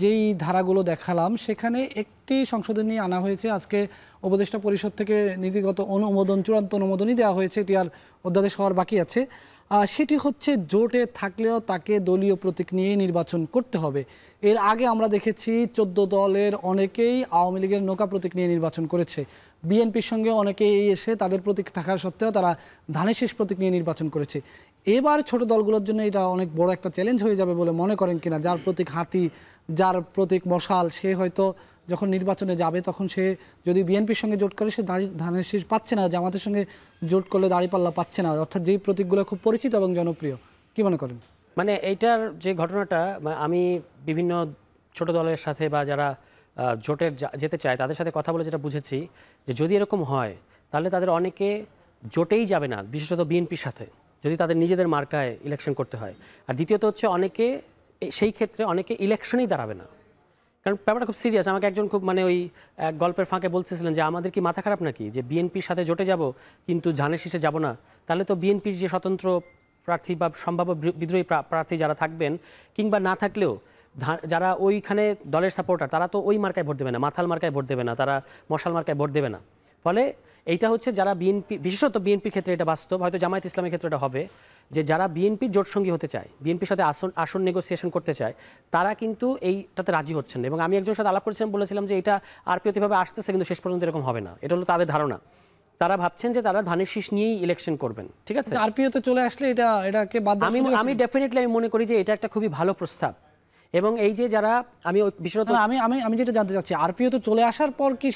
যেই ধারাগুলো দেখালাম, সেখানে একটি সংশোধনী আনা হয়েছে। আজকে উপদেষ্টা পরিষদ থেকে নীতিগত অনুমোদন, চূড়ান্ত অনুমোদনই দেওয়া হয়েছে, এটি আর অধ্যাদেশ হওয়ার বাকি আছে। সেটি হচ্ছে জোটে থাকলেও তাকে দলীয় প্রতীক নিয়ে নির্বাচন করতে হবে। এর আগে আমরা দেখেছি 14 দলের অনেকেই আওয়ামী লীগের নৌকা প্রতীক নিয়ে নির্বাচন করেছে। বিএনপির সঙ্গে অনেকেই এসে তাদের প্রতীক থাকা সত্ত্বেও তারা ধানের শীষ প্রতীক নিয়ে নির্বাচন করেছে। এবার ছোট দলগুলোর জন্য এটা অনেক বড় একটা চ্যালেঞ্জ হয়ে যাবে বলে মনে করেন কিনা? যার প্রতীক হাতি, যার প্রতীক মশাল, সে হয়তো যখন নির্বাচনে যাবে তখন সে যদি বিএনপির সঙ্গে জোট করে সে ধানের শীষ পাচ্ছে না, জামাতের সঙ্গে জোট করলে দাঁড়িপাল্লা পাচ্ছে না, অর্থাৎ যেই প্রতীকগুলো খুব পরিচিত এবং জনপ্রিয়। কি মনে করেন? মানে এইটার যে ঘটনাটা, আমি বিভিন্ন ছোট দলের সাথে বা যারা জোটের যেতে চায় তাদের সাথে কথা বলে যেটা বুঝেছি, যে যদি এরকম হয় তাহলে তাদের অনেকে জোটেই যাবে না, বিশেষত বিএনপির সাথে, যদি তাদের নিজেদের মার্কায় ইলেকশন করতে হয়। আর দ্বিতীয়ত হচ্ছে অনেকে সেই ক্ষেত্রে অনেকে ইলেকশনেই দাঁড়াবে না, কারণ ব্যাপারটা খুব সিরিয়াস। আমাকে একজন খুব মানে ওই গল্পের ফাঁকে বলতেছিলেন যে আমাদের কি মাথা খারাপ নাকি, যে বিএনপির সাথে জোটে যাব কিন্তু ধানের শীষে যাব না, তাহলে তো বিএনপির যে স্বতন্ত্র প্রার্থী বা সম্ভাব্য বিদ্রোহী প্রার্থী যারা থাকবেন, কিংবা না থাকলেও যারা ওইখানে দলের সাপোর্টার, তারা তো ওই মার্কায় ভোট দেবে না, মাথাল মার্কায় ভোট দেবে না, তারা মশাল মার্কায় ভোট দেবে না। ফলে এইটা হচ্ছে যারা বিএনপি, বিশেষত বিএনপির ক্ষেত্রে এটা বাস্তব, হয়তো জামায়াত ইসলামের ক্ষেত্রে এটা হবে, যে যারা বিএনপির জোটসঙ্গী হতে চায়, বিএনপির সাথে আসন নেগোসিয়েশন করতে চায়, তারা কিন্তু এইটাতে রাজি হচ্ছেন। এবং আমি একজনের সাথে আলাপ করেছিলাম, বলেছিলাম যে এটা আরপিওতে আসতেছে, কিন্তু শেষ পর্যন্ত এরকম হবে না। এটা হলো তাদের ধারণা। তারা ভাবছেন যে তারা ধানের শীষ নিয়েই ইলেকশন করবেন। ঠিক আছে, আরপিওতে চলে আসলে এটাকে বাদ আমি ডেফিনেটলি আমি মনে করি যে এটা একটা খুবই ভালো প্রস্তাব। এবং এই যে যারা আমি বিশেষত আমি যেটা জানতে চাচ্ছি, আরপিও তো চলে আসার পর কি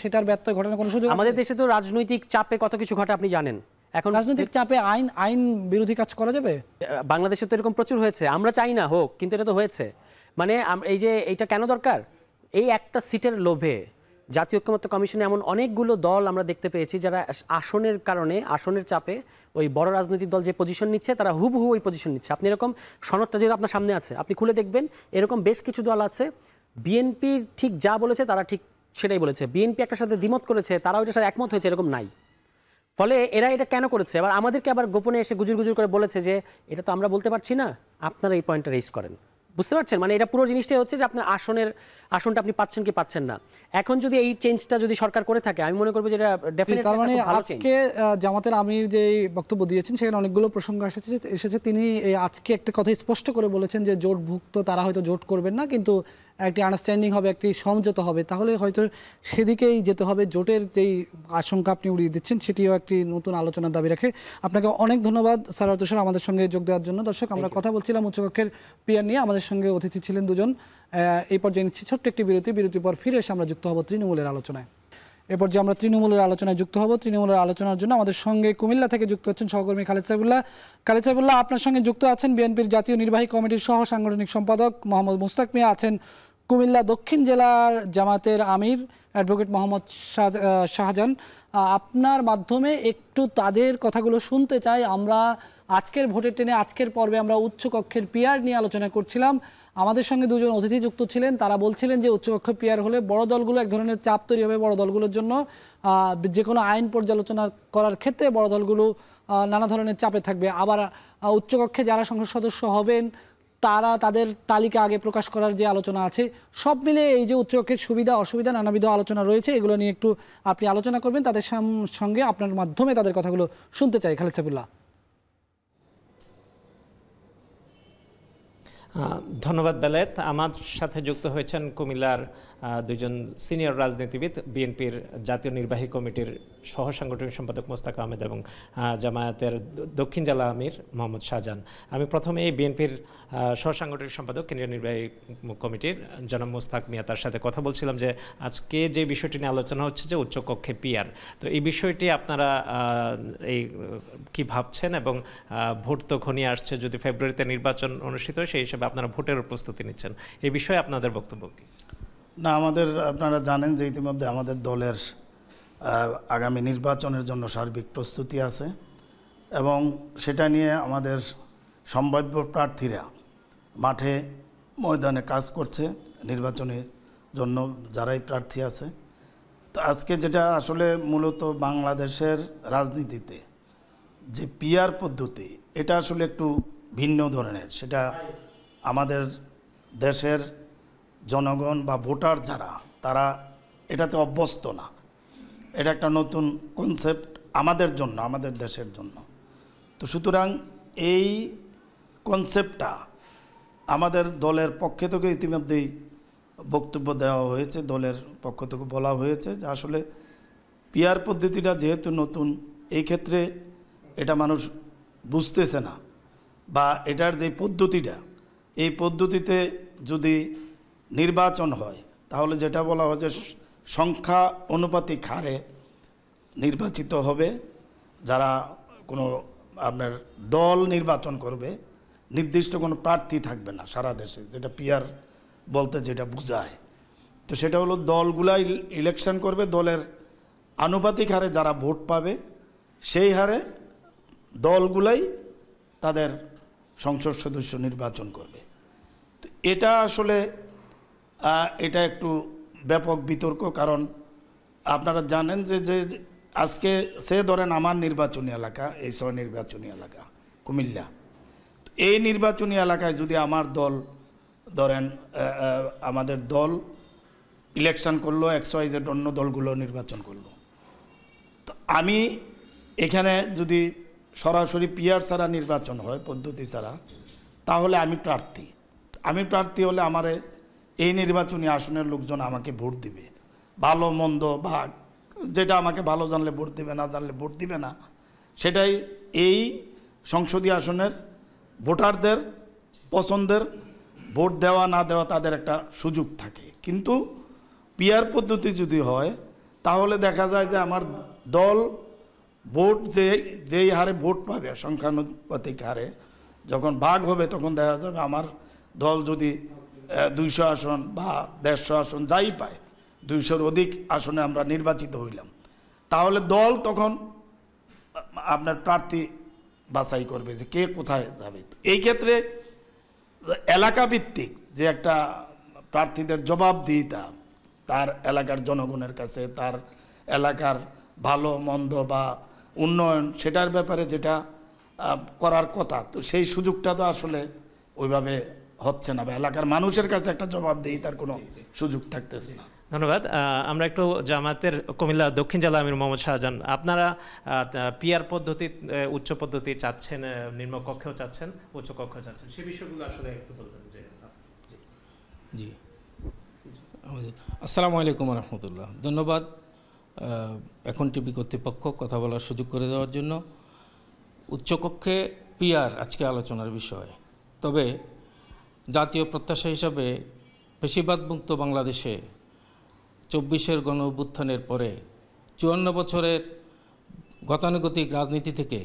সেটার ব্যত্যয় ঘটানোর কোনো সুযোগ? আমাদের দেশে তো রাজনৈতিক চাপে কত কিছু ঘটে আপনি জানেন। এখন রাজনৈতিক চাপে আইন বিরোধী কাজ করা যাবে? বাংলাদেশে তো এরকম প্রচুর হয়েছে, আমরা চাই না হোক, কিন্তু এটা তো হয়েছে। মানে এই যে এইটা কেন দরকার, এই একটা সিটের লোভে জাতীয় ঐক্যমত্য কমিশনে এমন অনেকগুলো দল আমরা দেখতে পেয়েছি যারা আসনের কারণে, আসনের চাপে ওই বড় রাজনৈতিক দল যে পজিশন নিচ্ছে তারা হুবহু ওই পজিশন নিচ্ছে। আপনি এরকম সনদটা যেহেতু আপনার সামনে আছে, আপনি খুলে দেখবেন, এরকম বেশ কিছু দল আছে বিএনপি ঠিক যা বলেছে তারা ঠিক সেটাই বলেছে, বিএনপি একটার সাথে দ্বিমত করেছে, তারা ওইটার সাথে একমত হয়েছে, এরকম নাই। ফলে এরা এটা কেন করেছে, আবার আমাদেরকে আবার গোপনে এসে গুজুর গুজুর করে বলেছে যে এটা তো আমরা বলতে পারছি না, আপনারা এই পয়েন্টটা রেজ করেন। বুঝতে পারছেন? মানে এটা পুরো জিনিসটাই হচ্ছে যে আপনার আসনটা আপনি পাচ্ছেন কি পাচ্ছেন না। এখন যদি এই চেঞ্জটা যদি সরকার করে থাকে, আমি মনে করবো যে এটা ডেফিনেটলি। তার মানে আজকে জামাতের আমির যে বক্তব্য দিয়েছেন সেখানে অনেকগুলো প্রসঙ্গ এসেছে। তিনি আজকে একটা কথা স্পষ্ট করে বলেছেন যে জোটভুক্ত তারা হয়তো জোট করবেন না, কিন্তু একটি আন্ডারস্ট্যান্ডিং হবে, একটি সমঝোতা হবে, তাহলে হয়তো সেদিকেই যেতে হবে। জোটের যেই আশঙ্কা আপনি উড়িয়ে দিচ্ছেন সেটিও একটি নতুন আলোচনার দাবি রাখে। আপনাকে অনেক ধন্যবাদ সারোয়ার তুষার আমাদের সঙ্গে যোগ দেওয়ার জন্য। দর্শক, আমরা কথা বলছিলাম উচ্চকক্ষের পিয়ার নিয়ে, আমাদের সঙ্গে অতিথি ছিলেন দুজন। এই পর্যায়ে নিচ্ছি ছোট্ট একটি বিরতির পর ফিরে এসে আমরা যুক্ত হব তৃণমূলের আলোচনায়। এরপর যে আমরা তৃণমূলের আলোচনায় যুক্ত হব। তৃণমূলের আলোচনার জন্য আমাদের সঙ্গে কুমিল্লা থেকে যুক্ত হচ্ছেন সহকর্মী খালেদ সাইফুল্লাহ। খালেদ সাইফুল্লাহ, আপনার সঙ্গে যুক্ত আছেন বিএনপির জাতীয় নির্বাহী কমিটির সহ সাংগঠনিক সম্পাদক মোহাম্মদ মুস্তাক মিয়া, আছেন কুমিল্লা দক্ষিণ জেলার জামাতের আমির অ্যাডভোকেট মোহাম্মদ শাহজাহান। আপনার মাধ্যমে একটু তাদের কথাগুলো শুনতে চাই। আমরা আজকের ভোটের টেনে আজকের পর্বে আমরা উচ্চকক্ষের পিয়ার নিয়ে আলোচনা করছিলাম। আমাদের সঙ্গে দুজন অতিথি যুক্ত ছিলেন, তারা বলছিলেন যে উচ্চকক্ষ পিয়ার হলে বড় দলগুলো এক ধরনের চাপ তৈরি হবে বড় দলগুলোর জন্য। যে কোনো আইন পর্যালোচনা করার ক্ষেত্রে বড় দলগুলো নানা ধরনের চাপে থাকবে। আবার উচ্চকক্ষে যারা সংসদ সদস্য হবেন তারা তাদের তালিকা আগে প্রকাশ করার যে আলোচনা আছে, সব মিলে এই যে উচ্চকক্ষের সুবিধা অসুবিধা নানাবিধ আলোচনা রয়েছে, এগুলো নিয়ে একটু আপনি আলোচনা করবেন, তাদের সঙ্গে আপনার মাধ্যমে তাদের কথাগুলো শুনতে চাই। খালেদ সাইফুল্লাহ। ধন্যবাদ বেলায়েত। আমার সাথে যুক্ত হয়েছেন কুমিল্লার দুজন সিনিয়র রাজনীতিবিদ, বিএনপির জাতীয় নির্বাহী কমিটির সহ সাংগঠনিক সম্পাদক মোস্তাক আহমেদ এবং জামায়াতের দক্ষিণ জেলা আমির মোহাম্মদ শাহজাহান। আমি প্রথমে এই বিএনপির সহ সাংগঠনিক সম্পাদক কেন্দ্রীয় নির্বাহী কমিটির জনাব মোস্তাক মিয়া, তার সাথে কথা বলছিলাম যে আজকে যে বিষয়টি নিয়ে আলোচনা হচ্ছে যে উচ্চকক্ষে পিয়ার, তো এই বিষয়টি আপনারা এই কি ভাবছেন এবং ভোট তো ঘনিয়ে আসছে, যদি ফেব্রুয়ারিতে নির্বাচন অনুষ্ঠিত হয় সেই হিসেবে আপনারা ভোটের প্রস্তুতি নিচ্ছেন, এই বিষয়ে আপনাদের বক্তব্য কি? না, আপনারা জানেন যে ইতিমধ্যে আমাদের দলের আগামী নির্বাচনের জন্য সার্বিক প্রস্তুতি আছে এবং সেটা নিয়ে আমাদের সম্ভাব্য প্রার্থীরা মাঠে ময়দানে কাজ করছে নির্বাচনের জন্য যারাই প্রার্থী আছে। তো আজকে যেটা আসলে মূলত বাংলাদেশের রাজনীতিতে যে পিয়ার পদ্ধতি, এটা আসলে একটু ভিন্ন ধরনের। সেটা আমাদের দেশের জনগণ বা ভোটার যারা, তারা এটাতে অভ্যস্ত না। এটা একটা নতুন কনসেপ্ট আমাদের জন্য, আমাদের দেশের জন্য। তো সুতরাং এই কনসেপ্টটা আমাদের দলের পক্ষে থেকে ইতিমধ্যেই বক্তব্য দেওয়া হয়েছে, দলের পক্ষ থেকে বলা হয়েছে যে আসলে পিয়ার পদ্ধতিটা যেহেতু নতুন, এই ক্ষেত্রে এটা মানুষ বুঝতেছে না বা এটার যে পদ্ধতিটা, এই পদ্ধতিতে যদি নির্বাচন হয় তাহলে যেটা বলা হয় যে সংখ্যা অনুপাতিক হারে নির্বাচিত হবে, যারা কোনো আপনার দল নির্বাচন করবে, নির্দিষ্ট কোনো প্রার্থী থাকবে না সারা দেশে, যেটা পিয়ার বলতে যেটা বোঝায়। তো সেটা হলো দলগুলা ইলেকশন করবে, দলের আনুপাতিক হারে যারা ভোট পাবে সেই হারে দলগুলাই তাদের সংসদ সদস্য নির্বাচন করবে। তো এটা আসলে এটা একটু ব্যাপক বিতর্ক, কারণ আপনারা জানেন যে আজকে সে ধরেন আমার নির্বাচনী এলাকা, এই নির্বাচনী এলাকা কুমিল্লা, এই নির্বাচনী এলাকায় যদি আমার দল ধরেন আমাদের দল ইলেকশন করলো, XYZ অন্য দলগুলো নির্বাচন করলো, তো আমি এখানে যদি সরাসরি পিয়ার ছাড়া নির্বাচন হয়, পদ্ধতি ছাড়া, তাহলে আমি প্রার্থী হলে আমারে এই নির্বাচনী আসনের লোকজন আমাকে ভোট দিবে, ভালো মন্দ বা যেটা আমাকে ভালো জানলে ভোট দিবে, না জানলে ভোট দিবে না, সেটাই এই সংসদীয় আসনের ভোটারদের পছন্দের, ভোট দেওয়া না দেওয়া তাদের একটা সুযোগ থাকে। কিন্তু পিয়ার পদ্ধতি যদি হয় তাহলে দেখা যায় যে আমার দল ভোট যেই হারে ভোট পাবে সংখ্যানুপাতিক হারে যখন ভাগ হবে, তখন দেখা যাবে আমার দল যদি 200 আসন বা 150 আসন যাই পায়, 200-র অধিক আসনে আমরা নির্বাচিত হইলাম, তাহলে দল তখন আপনার প্রার্থী বাছাই করবে যে কে কোথায় যাবে। এই ক্ষেত্রে এলাকা ভিত্তিক যে একটা প্রার্থীদের জবাবদিহিতা তার এলাকার জনগণের কাছে, তার এলাকার ভালো মন্দ বা উন্নয়ন, সেটার ব্যাপারে যেটা করার কথা, তো সেই সুযোগটা তো আসলে ওইভাবে হচ্ছে না, বা এলাকার মানুষের কাছে একটা জবাবদিহিতার কোনো সুযোগ থাকতেছে না। ধন্যবাদ। আমরা একটু জামাতের কুমিল্লা দক্ষিণ জেলা আমির মোহাম্মদ শাহজাহান, আপনারা পিয়ার পদ্ধতি, উচ্চ পদ্ধতি চাচ্ছেন, নিম্নকক্ষেও চাচ্ছেন, উচ্চ কক্ষেও চাচ্ছেন, সে বিষয়গুলো আসলে একটু বলবেন যে। জি, আসসালামু আলাইকুম রহমতুল্লাহ। ধন্যবাদ এখন টিভি কর্তৃপক্ষ কথা বলার সুযোগ করে দেওয়ার জন্য। উচ্চকক্ষে পিয়ার আজকে আলোচনার বিষয়, তবে জাতীয় প্রত্যাশা হিসাবে পেশিবাদ মুক্ত বাংলাদেশে 24-এর গণ অভ্যুত্থানের পরে 54 বছরের গতানুগতিক রাজনীতি থেকে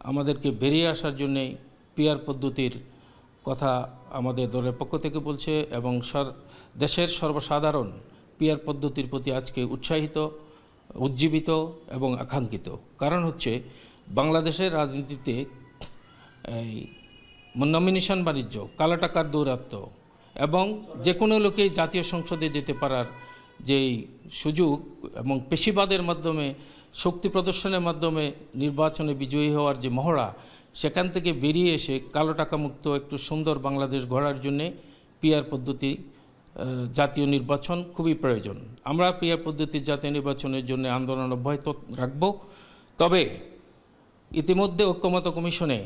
আমাদেরকে বেরিয়ে আসার জন্যে পিয়ার পদ্ধতির কথা আমাদের দলের পক্ষ থেকে বলছে, এবং দেশের সর্বসাধারণ পিয়ার পদ্ধতির প্রতি আজকে উৎসাহিত, উজ্জীবিত এবং আকাঙ্ক্ষিত। কারণ হচ্ছে বাংলাদেশের রাজনীতিতে এই নমিনেশন বাণিজ্য, কালো টাকার দৌরাত্ম্য এবং যে কোনো লোকেই জাতীয় সংসদে যেতে পারার যেই সুযোগ এবং পেশিবাদের মাধ্যমে শক্তি প্রদর্শনের মাধ্যমে নির্বাচনে বিজয়ী হওয়ার যে মহড়া, সেখান থেকে বেরিয়ে এসে কালো টাকা মুক্ত একটু সুন্দর বাংলাদেশ গড়ার জন্যে পিয়ার পদ্ধতি জাতীয় নির্বাচন খুবই প্রয়োজন। আমরা পিয়ার পদ্ধতির জাতীয় নির্বাচনের জন্য আন্দোলন অব্যাহত রাখব। তবে ইতিমধ্যে ঐক্যমত্য কমিশনে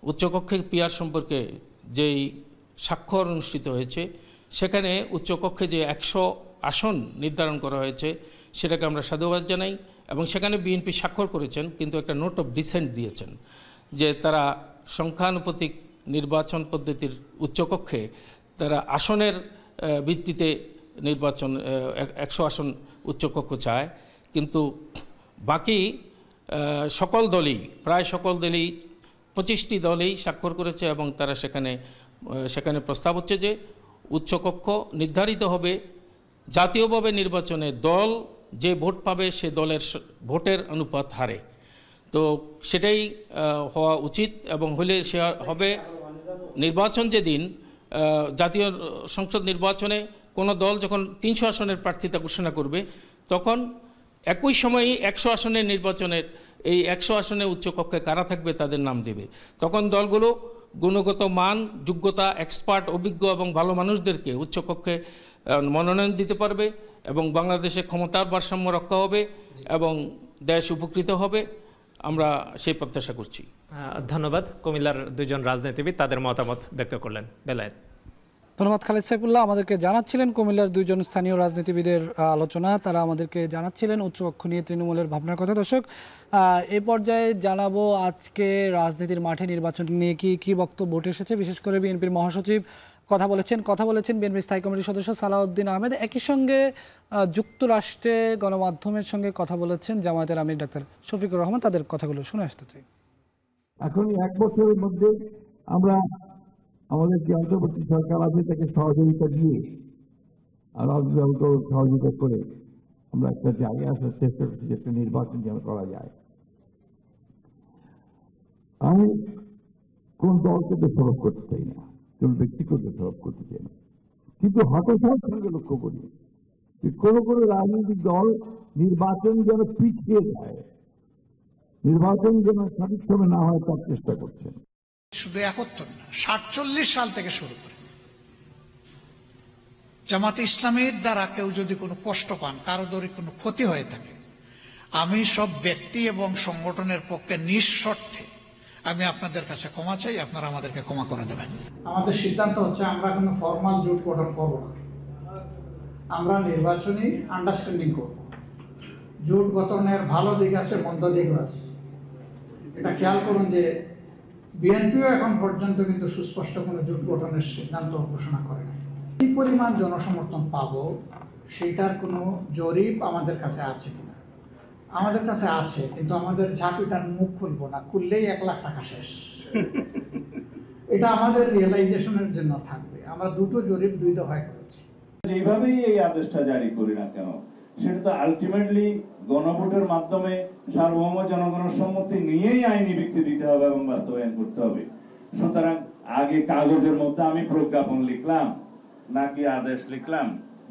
উচ্চকক্ষে পিয়ার সম্পর্কে যেই স্বাক্ষর অনুষ্ঠিত হয়েছে, সেখানে উচ্চকক্ষে যে 100 আসন নির্ধারণ করা হয়েছে সেটাকে আমরা সাধুবাদ জানাই, এবং সেখানে বিএনপি স্বাক্ষর করেছেন, কিন্তু একটা নোট অফ ডিসেন্ট দিয়েছেন যে তারা সংখ্যানুপাতিক নির্বাচন পদ্ধতির উচ্চকক্ষে তারা আসনের ভিত্তিতে নির্বাচন 100 আসন উচ্চকক্ষ চায়, কিন্তু বাকি সকল দলই, প্রায় সকল দলই 25টি দলেই স্বাক্ষর করেছে, এবং তারা সেখানে প্রস্তাব হচ্ছে যে উচ্চকক্ষ নির্ধারিত হবে জাতীয়ভাবে নির্বাচনে দল যে ভোট পাবে সে দলের ভোটের অনুপাত হারে। তো সেটাই হওয়া উচিত, এবং হলে সে হবে নির্বাচন যেদিন জাতীয় সংসদ নির্বাচনে কোনো দল যখন 300 আসনের প্রার্থিতা ঘোষণা করবে, তখন একই সময়ে 100 আসনের নির্বাচনের এই 100 আসনে উচ্চকক্ষে কারা থাকবে তাদের নাম দেবে। তখন দলগুলো গুণগত মান, যোগ্যতা, এক্সপার্ট, অভিজ্ঞ এবং ভালো মানুষদেরকে উচ্চকক্ষে মনোনয়ন দিতে পারবে, এবং বাংলাদেশে ক্ষমতার ভারসাম্য রক্ষা হবে এবং দেশ উপকৃত হবে। আমরা সেই প্রত্যাশা করছি। ধন্যবাদ। কুমিল্লার দুজন রাজনীতিবিদ তাদের মতামত ব্যক্ত করলেন। বেলায়েত। ধন্যবাদ খালেদ সাইফুল্লাহ। আমাদেরকে জানাচ্ছিলেন কুমিল্লার দুইজন স্থানীয় রাজনীতিবিদের আলোচনা, তারা আমাদেরকে জানাচ্ছিলেন উচ্চকক্ষ নিয়ে তৃণমূলের ভাবনার কথা। দর্শক, এ পর্যায়ে জানাবো আজকে রাজনীতির মাঠে নির্বাচন নিয়ে কি বক্তব্য উঠে এসেছে। বিশেষ করে বিএনপির মহাসচিব কথা বলেছেন বিএনপি স্থায়ী কমিটির সদস্য সালাউদ্দিন আহমেদ। একই সঙ্গে যুক্তরাষ্ট্রে গণমাধ্যমের সঙ্গে কথা বলেছেন জামায়াতের আমির ডাক্তার শফিকুর রহমান। তাদের কথাগুলো শুনে আসতে চাই। এখন 1 বছরের মধ্যে আমরা আমাদের যে অন্তর্বর্তী সরকার আছে তাকে সহযোগিতা দিয়ে আর রাজনীতি সহযোগিতা করে আমরা একটা জায়গায় আসার চেষ্টা করছি, একটা নির্বাচন যেন করা যায়। আমি কোন দলকে দোষারোপ করতে চাই না, কোন ব্যক্তিকে দোষারোপ করতে চাই না, কিন্তু হতাশার সঙ্গে লক্ষ্য করি যে কোনো রাজনৈতিক দল নির্বাচন যেন পিছিয়ে যায়, নির্বাচন যেন সঠিকভাবে না হয় তার চেষ্টা করছেন। শুধু 71 না, 47 সাল থেকে শুরু করে জামাতে ইসলামীর দ্বারা কেউ যদি কোনো কষ্ট পান, কারো যদি কোনো ক্ষতি হয়ে থাকে, আমি সব ব্যক্তি এবং সংগঠনের পক্ষে নিঃশর্তে আমি আপনাদের কাছে ক্ষমা চাই, আপনারা আমাদেরকে ক্ষমা করে দেবেন। আমাদের সিদ্ধান্ত হচ্ছে আমরা কোনো ফর্মাল জোট গঠন করব না, আমরা নির্বাচনী আন্ডারস্ট্যান্ডিং করব। জোট গঠনের ভালো দিক আছে, মন্দ দিকও আছে। এটা খেয়াল করুন যে বিএনপিও এখন পর্যন্ত কিন্তু সুস্পষ্ট কোনো জোট গঠনের সিদ্ধান্ত ঘোষণা করে নাই। কি পরিমাণ জনসমর্থন পাবো সেটার কোনো জরিপ আমাদের কাছে আছে কিনা? আমাদের কাছে আছে, কিন্তু আমাদের ঝাঁপিটার মুখ খুলবো না, খুললেই 1 লাখ টাকা শেষ। এটা আমাদের রিয়েলাইজেশনের জন্য থাকবে। আমরা 2টো জরিপ 2 দফায় করেছি। যেভাবেই এই আদেশটা জারি করি না কেন, সেটা তো আলটিমেটলি গণভোটের মাধ্যমে সার্বভৌম জনগণের সম্মতি নিয়েই আইনি ভিত্তি দিতে হবে এবং বাস্তবায়ন করতে হবে। সুতরাং আগে কাগজের মধ্যে আমি প্রজ্ঞাপন লিখলাম নাকি আদেশ লিখলাম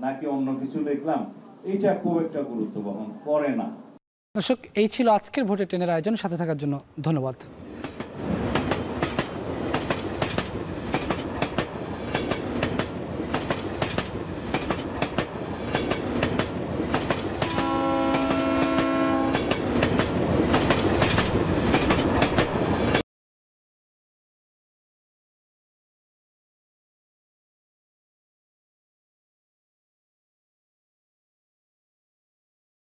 নাকি অন্য কিছু লিখলাম, এইটা খুব একটা গুরুত্ব বহন করে না। দর্শক, এই ছিল আজকের ভোটের ট্রেনের আয়োজন। সাথে থাকার জন্য ধন্যবাদ।